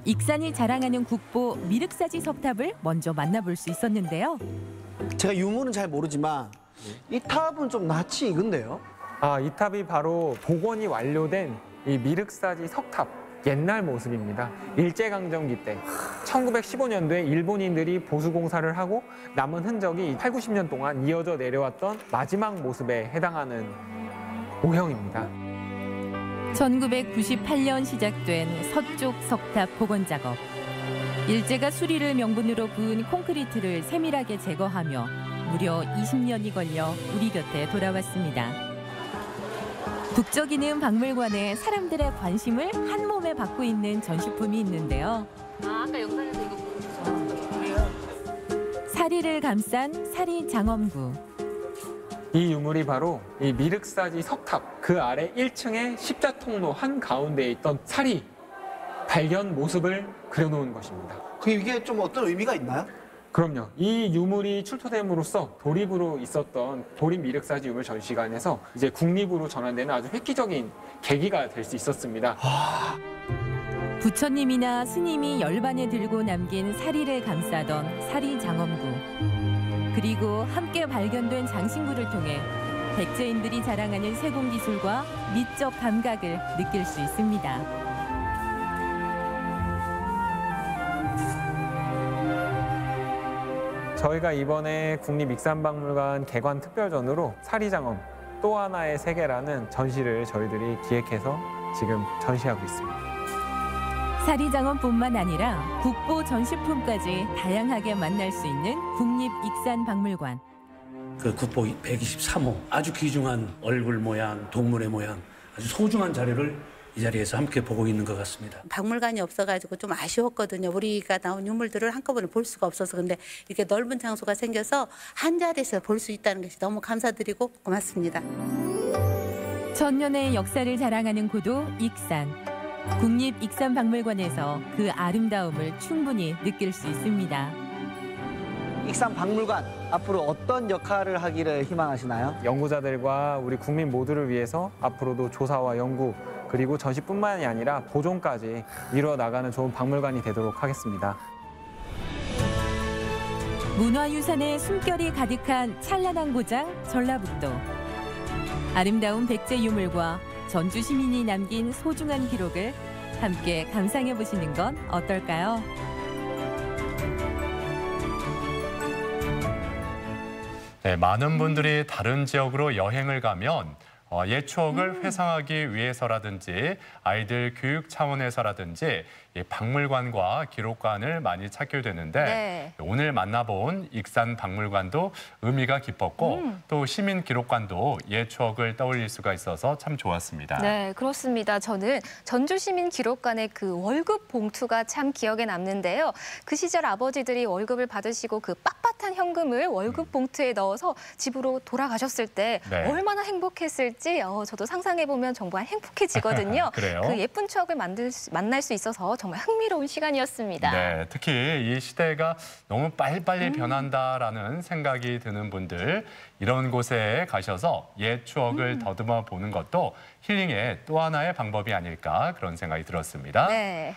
익산이 자랑하는 국보 미륵사지 석탑을 먼저 만나볼 수 있었는데요. 제가 유물은 잘 모르지만 이 탑은 좀 낯이 익은데요. 이 탑이 바로 복원이 완료된 이 미륵사지 석탑 옛날 모습입니다. 일제강점기 때 1915년도에 일본인들이 보수공사를 하고 남은 흔적이 8, 90년 동안 이어져 내려왔던 마지막 모습에 해당하는 모형입니다. 1998년 시작된 서쪽 석탑 복원 작업. 일제가 수리를 명분으로 부은 콘크리트를 세밀하게 제거하며 무려 20년이 걸려 우리 곁에 돌아왔습니다. 북적이는 박물관에 사람들의 관심을 한 몸에 받고 있는 전시품이 있는데요. 아까 영상에서 이거 보셨어요? 사리를 감싼 사리 장엄구. 이 유물이 바로 이 미륵사지 석탑 그 아래 1층의 십자통로 한가운데에 있던 사리 발견 모습을 그려놓은 것입니다. 이게 좀 어떤 의미가 있나요? 그럼요. 이 유물이 출토됨으로써 도립으로 있었던 도립 미륵사지 유물 전시관에서 이제 국립으로 전환되는 아주 획기적인 계기가 될 수 있었습니다. 부처님이나 스님이 열반에 들고 남긴 사리를 감싸던 사리 장엄구. 그리고 함께 발견된 장신구를 통해 백제인들이 자랑하는 세공 기술과 미적 감각을 느낄 수 있습니다. 저희가 이번에 국립익산박물관 개관 특별전으로 사리장엄 또 하나의 세계라는 전시를 저희들이 기획해서 지금 전시하고 있습니다. 사리장엄뿐만 아니라 국보 전시품까지 다양하게 만날 수 있는 국립익산박물관. 그 국보 123호 아주 귀중한 얼굴 모양, 동물의 모양 아주 소중한 자료를 이 자리에서 함께 보고 있는 것 같습니다. 박물관이 없어가지고 좀 아쉬웠거든요. 우리가 나온 유물들을 한꺼번에 볼 수가 없어서. 근데 이렇게 넓은 장소가 생겨서 한 자리에서 볼 수 있다는 것이 너무 감사드리고 고맙습니다. 천년의 역사를 자랑하는 고도 익산. 국립익산박물관에서 그 아름다움을 충분히 느낄 수 있습니다. 익산박물관 앞으로 어떤 역할을 하기를 희망하시나요? 연구자들과 우리 국민 모두를 위해서 앞으로도 조사와 연구 그리고 전시뿐만이 아니라 보존까지 이루어 나가는 좋은 박물관이 되도록 하겠습니다. 문화유산의 숨결이 가득한 찬란한 고장 전라북도. 아름다운 백제 유물과 전주 시민이 남긴 소중한 기록을 함께 감상해 보시는 건 어떨까요? 네, 많은 분들이 다른 지역으로 여행을 가면 옛 추억을 회상하기 위해서라든지 아이들 교육 차원에서라든지 이 박물관과 기록관을 많이 찾게 되는데 네. 오늘 만나본 익산 박물관도 의미가 깊었고 또 시민 기록관도 옛 추억을 떠올릴 수가 있어서 참 좋았습니다. 네, 그렇습니다. 저는 전주시민기록관의 그 월급 봉투가 참 기억에 남는데요. 그 시절 아버지들이 월급을 받으시고 그 빳빳한 현금을 월급 봉투에 넣어서 집으로 돌아가셨을 때 네. 얼마나 행복했을지 저도 상상해보면 정말 행복해지거든요. 그래요? 그 예쁜 추억을 만날 수 있어서 정말 흥미로운 시간이었습니다. 네, 특히 이 시대가 너무 빨리빨리 변한다라는 생각이 드는 분들 이런 곳에 가셔서 옛 추억을 더듬어 보는 것도 힐링의 또 하나의 방법이 아닐까 그런 생각이 들었습니다. 네.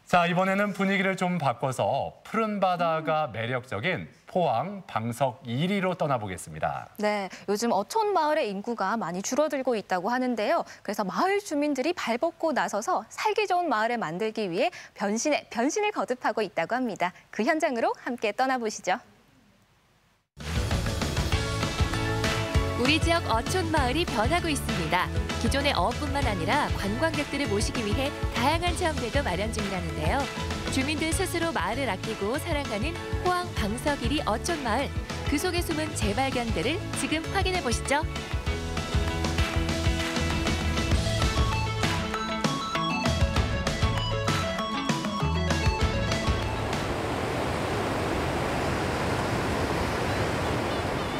자, 이번에는 분위기를 좀 바꿔서 푸른 바다가 매력적인 포항 방석 1위로 떠나보겠습니다. 네, 요즘 어촌 마을의 인구가 많이 줄어들고 있다고 하는데요. 그래서 마을 주민들이 발벗고 나서서 살기 좋은 마을을 만들기 위해 변신을 거듭하고 있다고 합니다. 그 현장으로 함께 떠나보시죠. 우리 지역 어촌 마을이 변하고 있습니다. 기존의 어업뿐만 아니라 관광객들을 모시기 위해 다양한 체험들도 마련 중이라는데요. 주민들 스스로 마을을 아끼고 사랑하는 포항 방석일이 어촌 마을. 그 속에 숨은 재발견들을 지금 확인해 보시죠.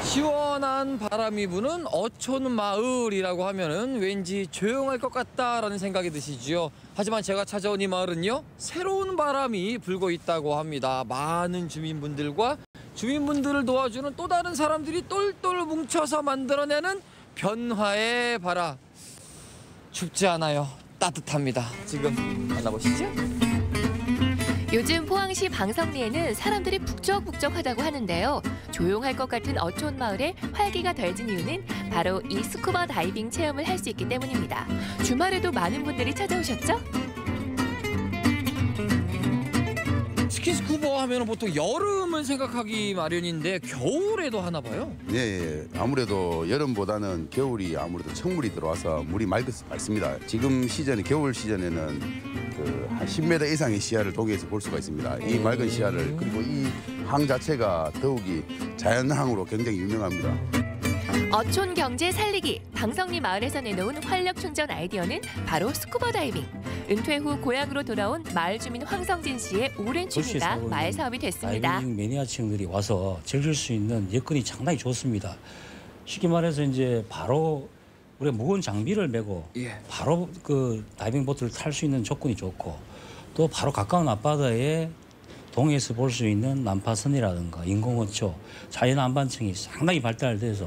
시원한 바람이 부는 어촌 마을이라고 하면은 왠지 조용할 것 같다라는 생각이 드시지요. 하지만 제가 찾아온 이 마을은요, 새로운 바람이 불고 있다고 합니다. 많은 주민분들과 주민분들을 도와주는 또 다른 사람들이 똘똘 뭉쳐서 만들어내는 변화의 바람. 춥지 않아요. 따뜻합니다. 지금 만나보시죠. 요즘 포항시 방석리에는 사람들이 북적북적하다고 하는데요. 조용할 것 같은 어촌 마을에 활기가 더해진 이유는 바로 이 스쿠버 다이빙 체험을 할 수 있기 때문입니다. 주말에도 많은 분들이 찾아오셨죠? 스키스쿠버 하면 보통 여름을 생각하기 마련인데 겨울에도 하나 봐요. 네, 아무래도 여름보다는 겨울이 아무래도 청물이 들어와서 물이 맑습니다. 지금 시즌, 겨울 시즌에는 한 10m 이상의 시야를 동해에서 볼 수가 있습니다. 이 맑은 시야를, 그리고 이 항 자체가 더욱이 자연항으로 굉장히 유명합니다. 어촌 경제 살리기, 방석리 마을에서 내놓은 활력 충전 아이디어는 바로 스쿠버 다이빙. 은퇴 후 고향으로 돌아온 마을 주민 황성진 씨의 오랜 취미가 마을 사업이 됐습니다. 다이빙 매니아층들이 와서 즐길 수 있는 여건이 상당히 좋습니다. 쉽게 말해서 이제 바로 우리가 무거운 장비를 메고 바로 그 다이빙 보트를 탈 수 있는 조건이 좋고, 또 바로 가까운 앞바다에 동해에서 볼 수 있는 난파선이라든가 인공호초, 자연 안반층이 상당히 발달돼서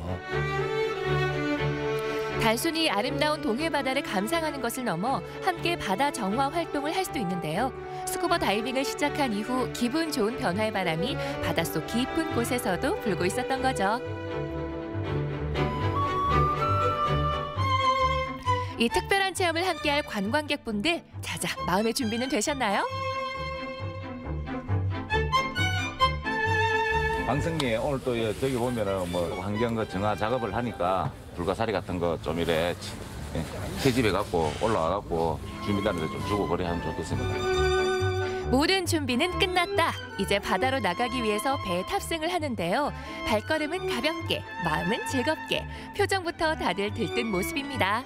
단순히 아름다운 동해 바다를 감상하는 것을 넘어 함께 바다 정화 활동을 할 수도 있는데요. 스쿠버 다이빙을 시작한 이후 기분 좋은 변화의 바람이 바닷속 깊은 곳에서도 불고 있었던 거죠. 이 특별한 체험을 함께할 관광객분들, 자자, 마음의 준비는 되셨나요? 방석리에 오늘 또 저기 보면은 뭐 환경 정화 작업을 하니까 불가사리 같은 거 좀 이래 채집해 갖고 올라와 갖고 주민들한테 좀 주고 그래 하면 좋겠습니다. 모든 준비는 끝났다. 이제 바다로 나가기 위해서 배에 탑승을 하는데요. 발걸음은 가볍게, 마음은 즐겁게. 표정부터 다들 들뜬 모습입니다.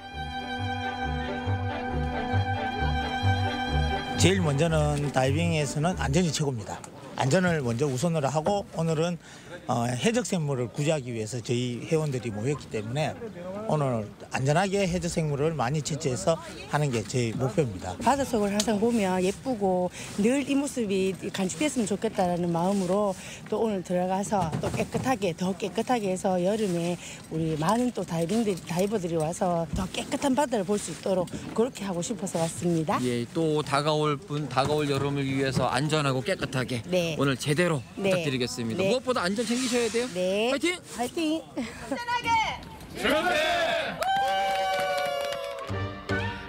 제일 먼저는 다이빙에서는 안전이 최고입니다. 안전을 먼저 우선으로 하고 오늘은 해적 생물을 구제하기 위해서 저희 회원들이 모였기 때문에 오늘 안전하게 해적 생물을 많이 채취해서 하는 게 저희 목표입니다. 바닷속을 항상 보면 예쁘고 늘 이 모습이 간직됐으면 좋겠다는 마음으로 또 오늘 들어가서 또 더 깨끗하게 해서 여름에 우리 많은 또 다이버들이 와서 더 깨끗한 바다를 볼 수 있도록 그렇게 하고 싶어서 왔습니다. 예, 또 다가올 여름을 위해서 안전하고 깨끗하게 네. 오늘 제대로 네. 부탁드리겠습니다. 네. 무엇보다 안전 챙기셔야 돼요. 네. 화이팅! 화이팅!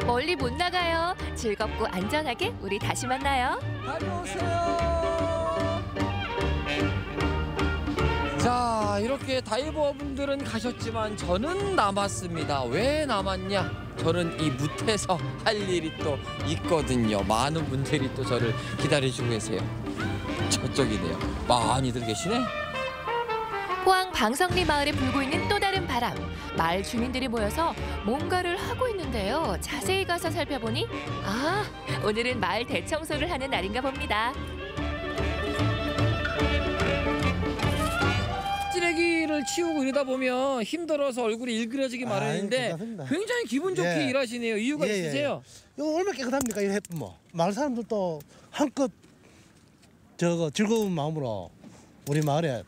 멀리 못 나가요. 즐겁고 안전하게 우리 다시 만나요. 자, 이렇게 다이버분들은 가셨지만 저는 남았습니다. 왜 남았냐? 저는 이 무태서 할 일이 또 있거든요. 많은 분들이 또 저를 기다리시고 계세요. 저쪽이네요. 많이들 계시네. 포항 방석리 마을에 불고 있는 또 다른 바람. 마을 주민들이 모여서 뭔가를 하고 있는데요. 자세히 가서 살펴보니 오늘은 마을 대청소를 하는 날인가 봅니다. 쓰레기를 치우고 이러다 보면 힘들어서 얼굴이 일그러지기 마련인데 굉장히 기분 좋게 일하시네요. 이유가 있으세요? 이거 얼마나 깨끗합니까? 이래 했더니 마을 사람들도 한껏 즐거운 마음으로 우리 마을에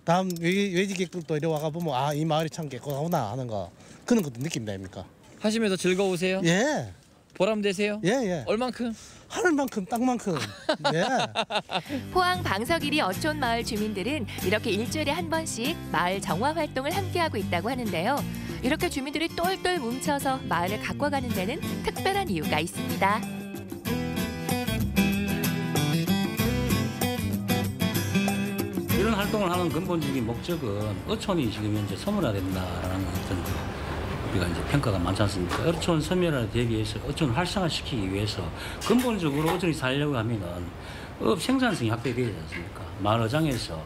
다음 외지객들도 이리 와가 보면 이 마을이 참 깨끗하구나 하는 거 그런 것도 느낀다 아닙니까? 하시면서 즐거우세요? 예. 보람되세요? 예. 얼만큼? 하늘 만큼 땅만큼. 예. 포항 방석이리 어촌 마을 주민들은 이렇게 일주일에 한 번씩 마을 정화 활동을 함께하고 있다고 하는데요. 이렇게 주민들이 똘똘 뭉쳐서 마을을 가꿔가는 데는 특별한 이유가 있습니다. 이런 활동을 하는 근본적인 목적은 어촌이 지금 현재 소멸화된다라는 어떤 우리가 이제 평가가 많지 않습니까? 어촌 소멸화를 대비해서 어촌 활성화시키기 위해서 근본적으로 어촌이 살려고 하면은 생산성이 확대되지 않습니까? 마을 어장에서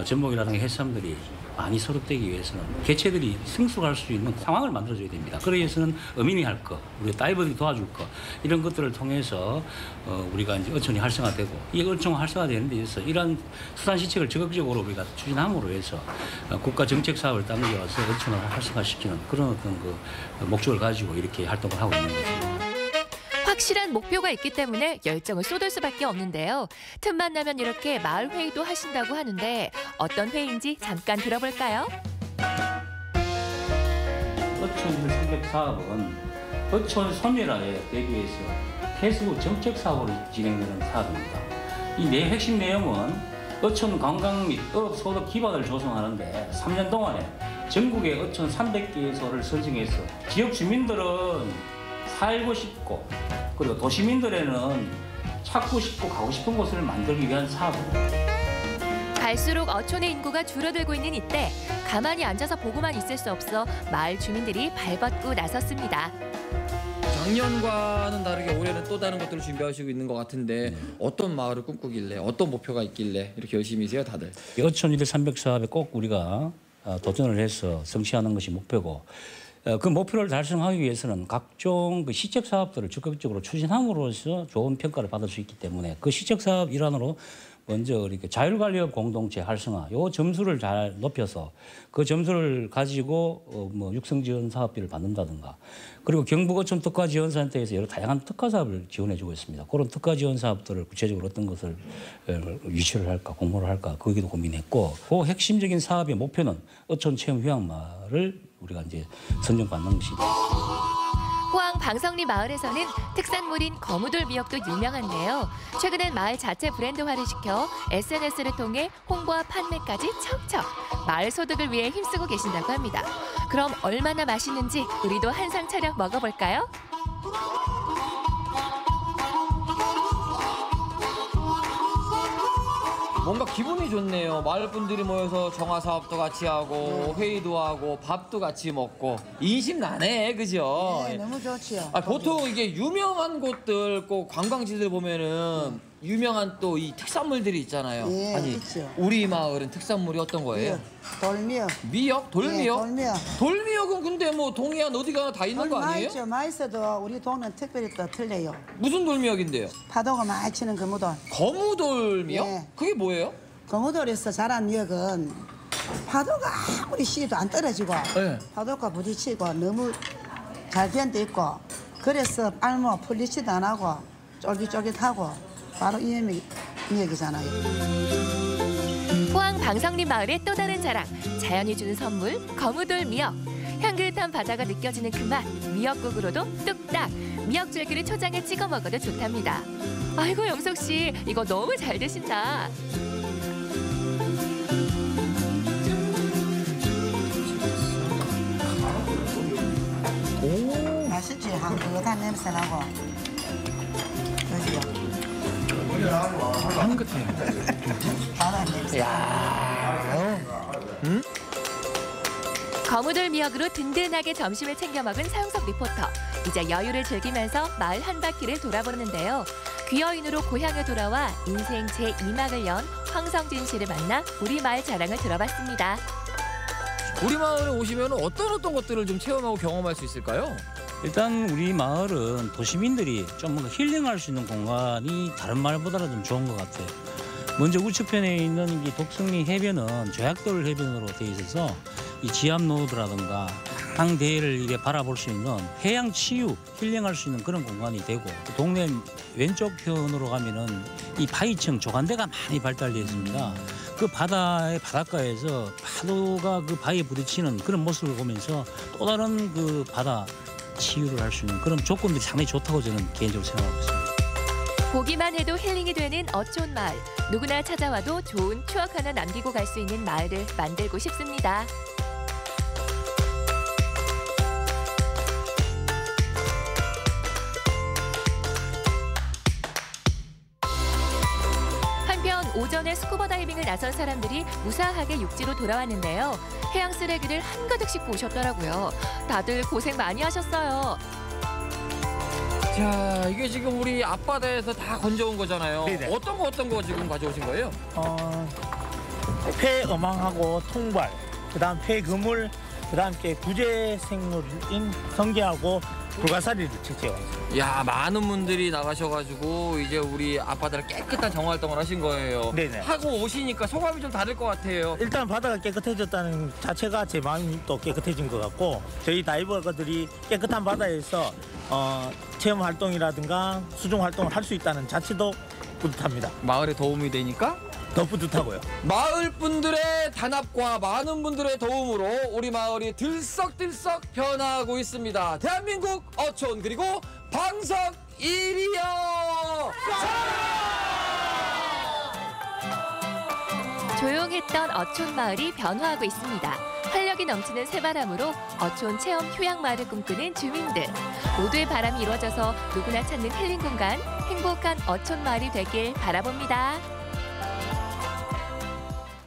전복이라든가 해삼들이 많이 소득되기 위해서는 개체들이 승수할 수 있는 상황을 만들어줘야 됩니다. 그러기 위해서는 어민이 할 거, 우리 다이버들이 도와줄 거 이런 것들을 통해서 우리가 이제 어촌이 활성화되고 이 어촌 활성화되는 데 있어서 이러한 수산 시책을 적극적으로 우리가 추진함으로 해서 국가 정책 사업을 당겨와서 어촌을 활성화시키는 그런 어떤 그 목적을 가지고 이렇게 활동을 하고 있는 거죠. 확실한 목표가 있기 때문에 열정을 쏟을 수밖에 없는데요. 틈만 나면 이렇게 마을 회의도 하신다고 하는데 어떤 회의인지 잠깐 들어볼까요? 어촌 생각 사업은 어촌 소멸화에 대비해서 해수 정책 사업으로 진행되는 사업입니다. 이 핵심 내용은 어촌 관광 및 어업 소득 기반을 조성하는데 3년 동안에 전국의 어촌 300개소를 선정해서 지역 주민들은 살고 싶고 그리고 도시민들에는 찾고 싶고 가고 싶은 곳을 만들기 위한 사업입니다. 갈수록 어촌의 인구가 줄어들고 있는 이때 가만히 앉아서 보고만 있을 수 없어 마을 주민들이 발벗고 나섰습니다. 작년과는 다르게 올해는 또 다른 것들을 준비하시고 있는 것 같은데 어떤 마을을 꿈꾸길래 어떤 목표가 있길래 이렇게 열심히세요 다들? 어촌 1일 300 사업에 꼭 우리가 도전을 해서 성취하는 것이 목표고 그 목표를 달성하기 위해서는 각종 그 시책 사업들을 적극적으로 추진함으로써 좋은 평가를 받을 수 있기 때문에 그 시책 사업 일환으로 먼저 이렇게 자율관리업 공동체 활성화 요 점수를 잘 높여서 그 점수를 가지고 육성지원 사업비를 받는다든가 그리고 경북 어촌 특화지원센터에서 여러 다양한 특화 사업을 지원해주고 있습니다. 그런 특화 지원 사업들을 구체적으로 어떤 것을 유치를 할까 공모를 할까 거기도 고민했고 그 핵심적인 사업의 목표는 어촌 체험 휴양마을을 우리가 이제 선정받는 것이다. 포항 방석리 마을에서는 특산물인 거무돌 미역도 유명한데요. 최근엔 마을 자체 브랜드화를 시켜 SNS를 통해 홍보와 판매까지 척척 마을 소득을 위해 힘쓰고 계신다고 합니다. 그럼 얼마나 맛있는지 우리도 한상 차려 먹어볼까요? 뭔가 기분이 좋네요. 마을 분들이 모여서 정화 사업도 같이 하고 회의도 하고 밥도 같이 먹고 인심 나네, 그죠? 네, 너무 좋지요. 보통 이게 유명한 곳들, 꼭 관광지들 보면은 유명한 또 이 특산물들이 있잖아요. 예, 아니, 있죠. 우리 마을은 특산물이 어떤 거예요? 돌미역. 미역? 돌미역? 예, 돌미역. 돌미역은 근데 뭐 동해안 어디 가나 다 있는 거 아니에요? 많이 있죠. 맛있어도 우리 동네는 특별히 또 틀려요. 무슨 돌미역인데요? 파도가 많이 치는 거무돌. 거무돌미역? 예. 그게 뭐예요? 경호도에서 자란 미역은 파도가 아무리 씨도 안 떨어지고 파도가 부딪히고 너무 잘 된 데 있고 그래서 알모 풀리지도 안 하고 쫄깃쫄깃하고 바로 이 미역이잖아요. 포항 방성리 마을의 또 다른 자랑, 자연이 주는 선물 거무돌 미역. 향긋한 바다가 느껴지는 그 맛, 미역국으로도 뚝딱. 미역줄기를 초장에 찍어 먹어도 좋답니다. 아이고 영석 씨, 이거 너무 잘 드신다. 오, 맛있지? 향긋한 냄새 나고. 그죠? 향긋해. 바다 냄새. 거무돌 미역으로 든든하게 점심을 챙겨 먹은 사용석 리포터. 이제 여유를 즐기면서 마을 한 바퀴를 돌아보는데요. 귀여인으로 고향에 돌아와 인생 제2막을 연 황성진 씨를 만나 우리 마을 자랑을 들어봤습니다. 우리 마을에 오시면 어떤 것들을 좀 체험하고 경험할 수 있을까요? 일단 우리 마을은 도시민들이 좀 뭔가 힐링할 수 있는 공간이 다른 마을보다는 좀 좋은 것 같아요. 먼저 우측편에 있는 이 독성리 해변은 조약돌 해변으로 되어 있어서 이 지압로드라든가 항대를 이게 바라볼 수 있는 해양 치유, 힐링할 수 있는 그런 공간이 되고 동네 왼쪽 편으로 가면은 이 바위층 조간대가 많이 발달되어 있습니다. 그 바다의 바닷가에서 파도가 그 바위에 부딪히는 그런 모습을 보면서 또 다른 그 바다 치유를 할 수 있는 그런 조건들이 상당히 좋다고 저는 개인적으로 생각하고 있습니다. 보기만 해도 힐링이 되는 어촌 마을. 누구나 찾아와도 좋은 추억 하나 남기고 갈 수 있는 마을을 만들고 싶습니다. 한편 오전에 스쿠버 다이빙을 나선 사람들이 무사하게 육지로 돌아왔는데요. 해양 쓰레기를 한가득씩 보셨더라고요. 다들 고생 많이 하셨어요. 자, 이게 지금 우리 앞바다에서 다 건져온 거잖아요. 네네. 어떤 거 지금 가져오신 거예요? 폐어망하고 통발, 그다음 폐그물, 그다음 구제 생물인 성게하고 불가사리를 채취해왔어요. 야, 많은 분들이 나가셔가지고 이제 우리 앞바다를 깨끗한 정화활동을 하신 거예요. 네네. 하고 오시니까 소감이 좀 다를 것 같아요. 일단 바다가 깨끗해졌다는 자체가 제 마음이 또 깨끗해진 것 같고 저희 다이버들이 깨끗한 바다에서 체험 활동이라든가 수중 활동을 할 수 있다는 자체도 뿌듯합니다. 마을에 도움이 되니까? 더 뿌듯하고요. 마을 분들의 단합과 많은 분들의 도움으로 우리 마을이 들썩들썩 변화하고 있습니다. 대한민국 어촌 그리고 방석 1위요! 조용했던 어촌 마을이 변화하고 있습니다. 활력이 넘치는 새바람으로 어촌 체험 휴양 마을을 꿈꾸는 주민들. 모두의 바람이 이루어져서 누구나 찾는 힐링 공간, 행복한 어촌 마을이 되길 바라봅니다.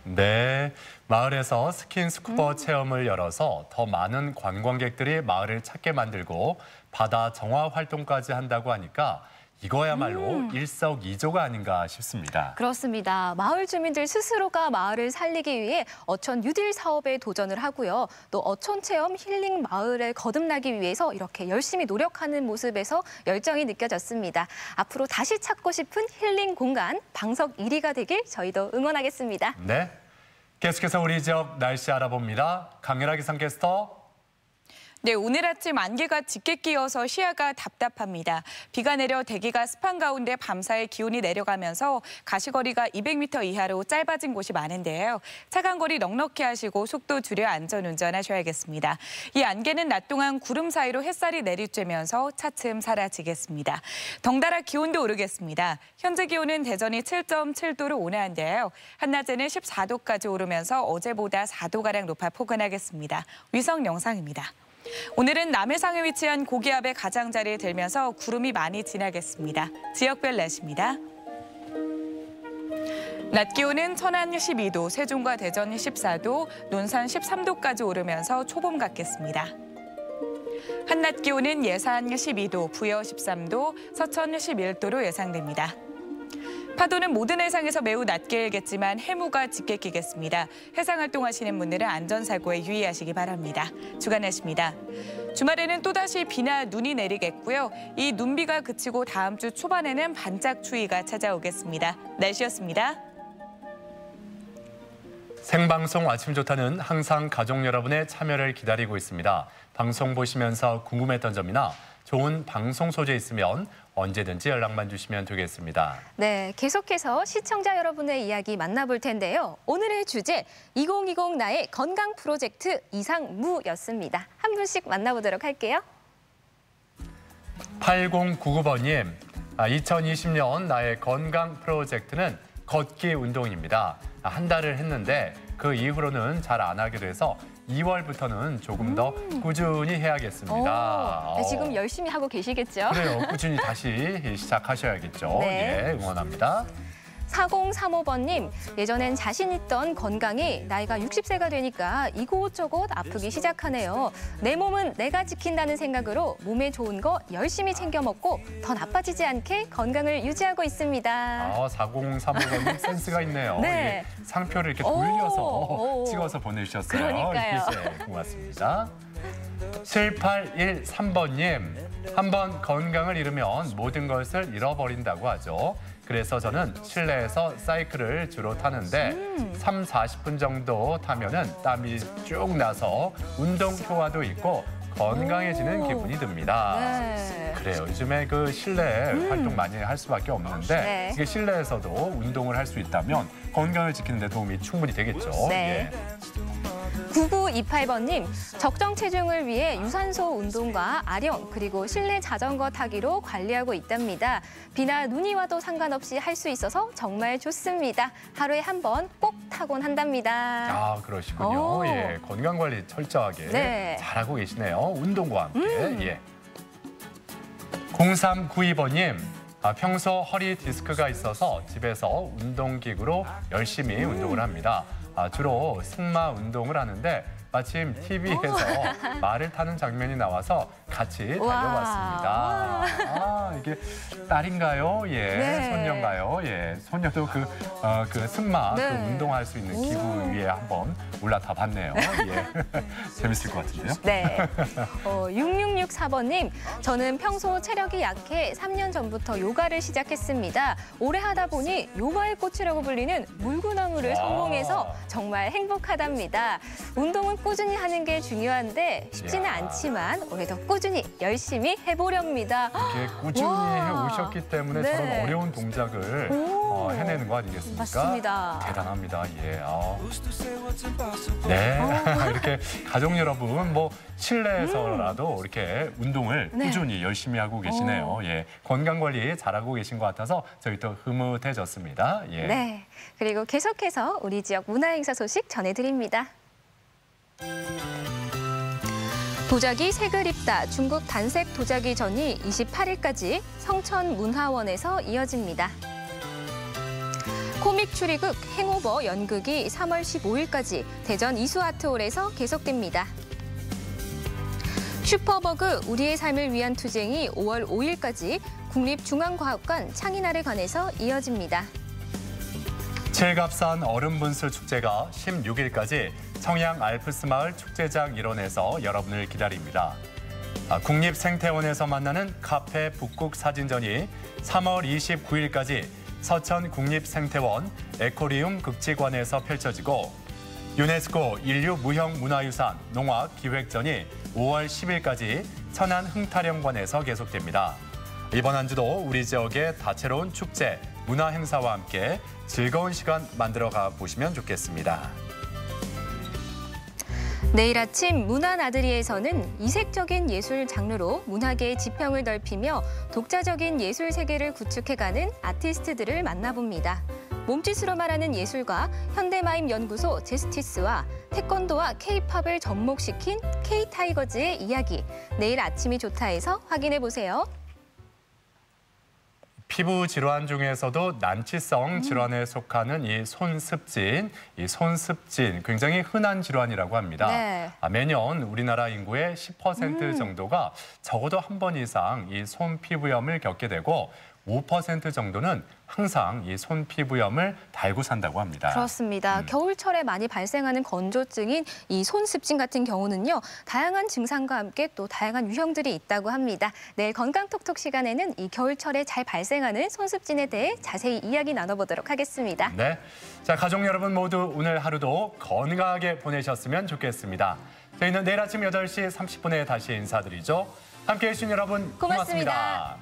네, 마을에서 스킨스쿠버 체험을 열어서 더 많은 관광객들이 마을을 찾게 만들고 바다 정화 활동까지 한다고 하니까 이거야말로 일석이조가 아닌가 싶습니다. 그렇습니다. 마을 주민들 스스로가 마을을 살리기 위해 어촌 뉴딜 사업에 도전을 하고요. 또 어촌 체험 힐링 마을에 거듭나기 위해서 이렇게 열심히 노력하는 모습에서 열정이 느껴졌습니다. 앞으로 다시 찾고 싶은 힐링 공간 방석 1위가 되길 저희도 응원하겠습니다. 네, 계속해서 우리 지역 날씨 알아봅니다. 강렬하 기상캐스터. 네, 오늘 아침 안개가 짙게 끼어서 시야가 답답합니다. 비가 내려 대기가 습한 가운데 밤사이 기온이 내려가면서 가시거리가 200m 이하로 짧아진 곳이 많은데요. 차간 거리 넉넉히 하시고 속도 줄여 안전운전하셔야겠습니다. 이 안개는 낮 동안 구름 사이로 햇살이 내리쬐면서 차츰 사라지겠습니다. 덩달아 기온도 오르겠습니다. 현재 기온은 대전이 7.7도로 온화한데요. 한낮에는 14도까지 오르면서 어제보다 4도가량 높아 포근하겠습니다. 위성 영상입니다. 오늘은 남해상에 위치한 고기압의 가장자리에 들면서 구름이 많이 지나겠습니다. 지역별 날씨입니다. 낮 기온은 천안 12도, 세종과 대전 14도, 논산 13도까지 오르면서 초봄 같겠습니다. 한낮 기온은 예산 12도, 부여 13도, 서천 11도로 예상됩니다. 파도는 모든 해상에서 매우 낮게 일겠지만 해무가 짙게 끼겠습니다. 해상 활동하시는 분들은 안전사고에 유의하시기 바랍니다. 주간 날씨입니다. 주말에는 또다시 비나 눈이 내리겠고요. 이 눈비가 그치고 다음 주 초반에는 반짝 추위가 찾아오겠습니다. 날씨였습니다. 생방송 아침 좋다는 항상 가족 여러분의 참여를 기다리고 있습니다. 방송 보시면서 궁금했던 점이나 좋은 방송 소재 있으면 언제든지 연락만 주시면 되겠습니다. 네, 계속해서 시청자 여러분의 이야기 만나볼 텐데요. 오늘의 주제 2020 나의 건강 프로젝트 이상무였습니다. 한 분씩 만나보도록 할게요. 8099번님, 2020년 나의 건강 프로젝트는 걷기 운동입니다. 한 달을 했는데 그 이후로는 잘 안 하게 돼서 2월부터는 조금 더 꾸준히 해야겠습니다. 네, 지금 열심히 하고 계시겠죠? 그래요. 꾸준히 다시 시작하셔야겠죠. 네. 예, 응원합니다. 4035번님, 예전엔 자신 있던 건강이 나이가 60세가 되니까 이곳저곳 아프기 시작하네요. 내 몸은 내가 지킨다는 생각으로 몸에 좋은 거 열심히 챙겨 먹고 더 나빠지지 않게 건강을 유지하고 있습니다. 4035번님 센스가 있네요. 네. 예, 상표를 이렇게 돌려서 찍어서 보내주셨어요. 그러니까요. 예, 고맙습니다. 7813번님, 한번 건강을 잃으면 모든 것을 잃어버린다고 하죠. 그래서 저는 실내에서 사이클을 주로 타는데 30-40분 정도 타면은 땀이 쭉 나서 운동 효과도 있고 건강해지는 기분이 듭니다. 네. 그래요. 요즘에 그 실내 활동 많이 할 수밖에 없는데 네. 이게 실내에서도 운동을 할 수 있다면 건강을 지키는 데 도움이 충분히 되겠죠. 네. 예. 9928번님, 적정 체중을 위해 유산소 운동과 아령 그리고 실내 자전거 타기로 관리하고 있답니다. 비나 눈이 와도 상관없이 할 수 있어서 정말 좋습니다. 하루에 한 번 꼭 타곤 한답니다. 아, 그러시군요. 예, 건강 관리 철저하게 네. 잘하고 계시네요. 운동과 함께. 예. 0392번님, 평소 허리 디스크가 있어서 집에서 운동기구로 열심히 운동을 합니다. 주로 승마 운동을 하는데 마침 TV에서 말을 타는 장면이 나와서 같이 달려봤습니다. 이게 딸인가요? 예, 네. 손녀인가요? 예, 손녀도 그 승마 네. 그 운동할 수 있는 기구 위에 한번 올라타 봤네요. 예, 재밌을 것 같은데요. 네. 6664번님, 저는 평소 체력이 약해 3년 전부터 요가를 시작했습니다. 오래 하다 보니 요가의 꽃이라고 불리는 물구나무를 성공해서 정말 행복하답니다. 운동은 꾸준히 하는 게 중요한데 쉽지는 않지만 올해도 꾸준히 열심히 해보렵니다. 이렇게 꾸준히 해오셨기 때문에 네. 저런 어려운 동작을 해내는 거 아니겠습니까? 맞습니다. 대단합니다. 예. 네. 이렇게 가족 여러분, 뭐 실내에서라도 이렇게 운동을 네. 꾸준히 열심히 하고 계시네요. 예. 건강 관리 잘하고 계신 것 같아서 저희 또 흐뭇해졌습니다. 예. 네. 그리고 계속해서 우리 지역 문화행사 소식 전해드립니다. 도자기 색을 입다 중국 단색 도자기 전이 28일까지 성천문화원에서 이어집니다. 코믹 추리극 행오버 연극이 3월 15일까지 대전 이수아트홀에서 계속됩니다. 슈퍼버그 우리의 삶을 위한 투쟁이 5월 5일까지 국립중앙과학관 창의날에 관해서 이어집니다. 칠갑산 얼음분술 축제가 16일까지 청양 알프스마을 축제장 일원에서 여러분을 기다립니다. 국립생태원에서 만나는 카페 북극 사진전이 3월 29일까지 서천 국립생태원 에코리움 극지관에서 펼쳐지고 유네스코 인류 무형문화유산 농악기획전이 5월 10일까지 천안 흥타령관에서 계속됩니다. 이번 한 주도 우리 지역의 다채로운 축제, 문화 행사와 함께 즐거운 시간 만들어가 보시면 좋겠습니다. 내일 아침 문화나들이에서는 이색적인 예술 장르로 문화계의 지평을 넓히며 독자적인 예술 세계를 구축해가는 아티스트들을 만나봅니다. 몸짓으로 말하는 예술가 현대마임 연구소 제스티스와 태권도와 K-팝을 접목시킨 K-타이거즈의 이야기. 내일 아침이 좋다에서 확인해보세요. 피부 질환 중에서도 난치성 질환에 속하는 이 손습진 굉장히 흔한 질환이라고 합니다. 네. 매년 우리나라 인구의 10% 정도가 적어도 한 번 이상 이 손 피부염을 겪게 되고 5% 정도는 항상 이 손 피부염을 달고 산다고 합니다. 그렇습니다. 겨울철에 많이 발생하는 건조증인 이 손습진 같은 경우는요. 다양한 증상과 함께 또 다양한 유형들이 있다고 합니다. 내일 건강톡톡 시간에는 이 겨울철에 잘 발생하는 손습진에 대해 자세히 이야기 나눠보도록 하겠습니다. 네, 자 가족 여러분 모두 오늘 하루도 건강하게 보내셨으면 좋겠습니다. 저희는 내일 아침 8시 30분에 다시 인사드리죠. 함께해 주신 여러분 고맙습니다.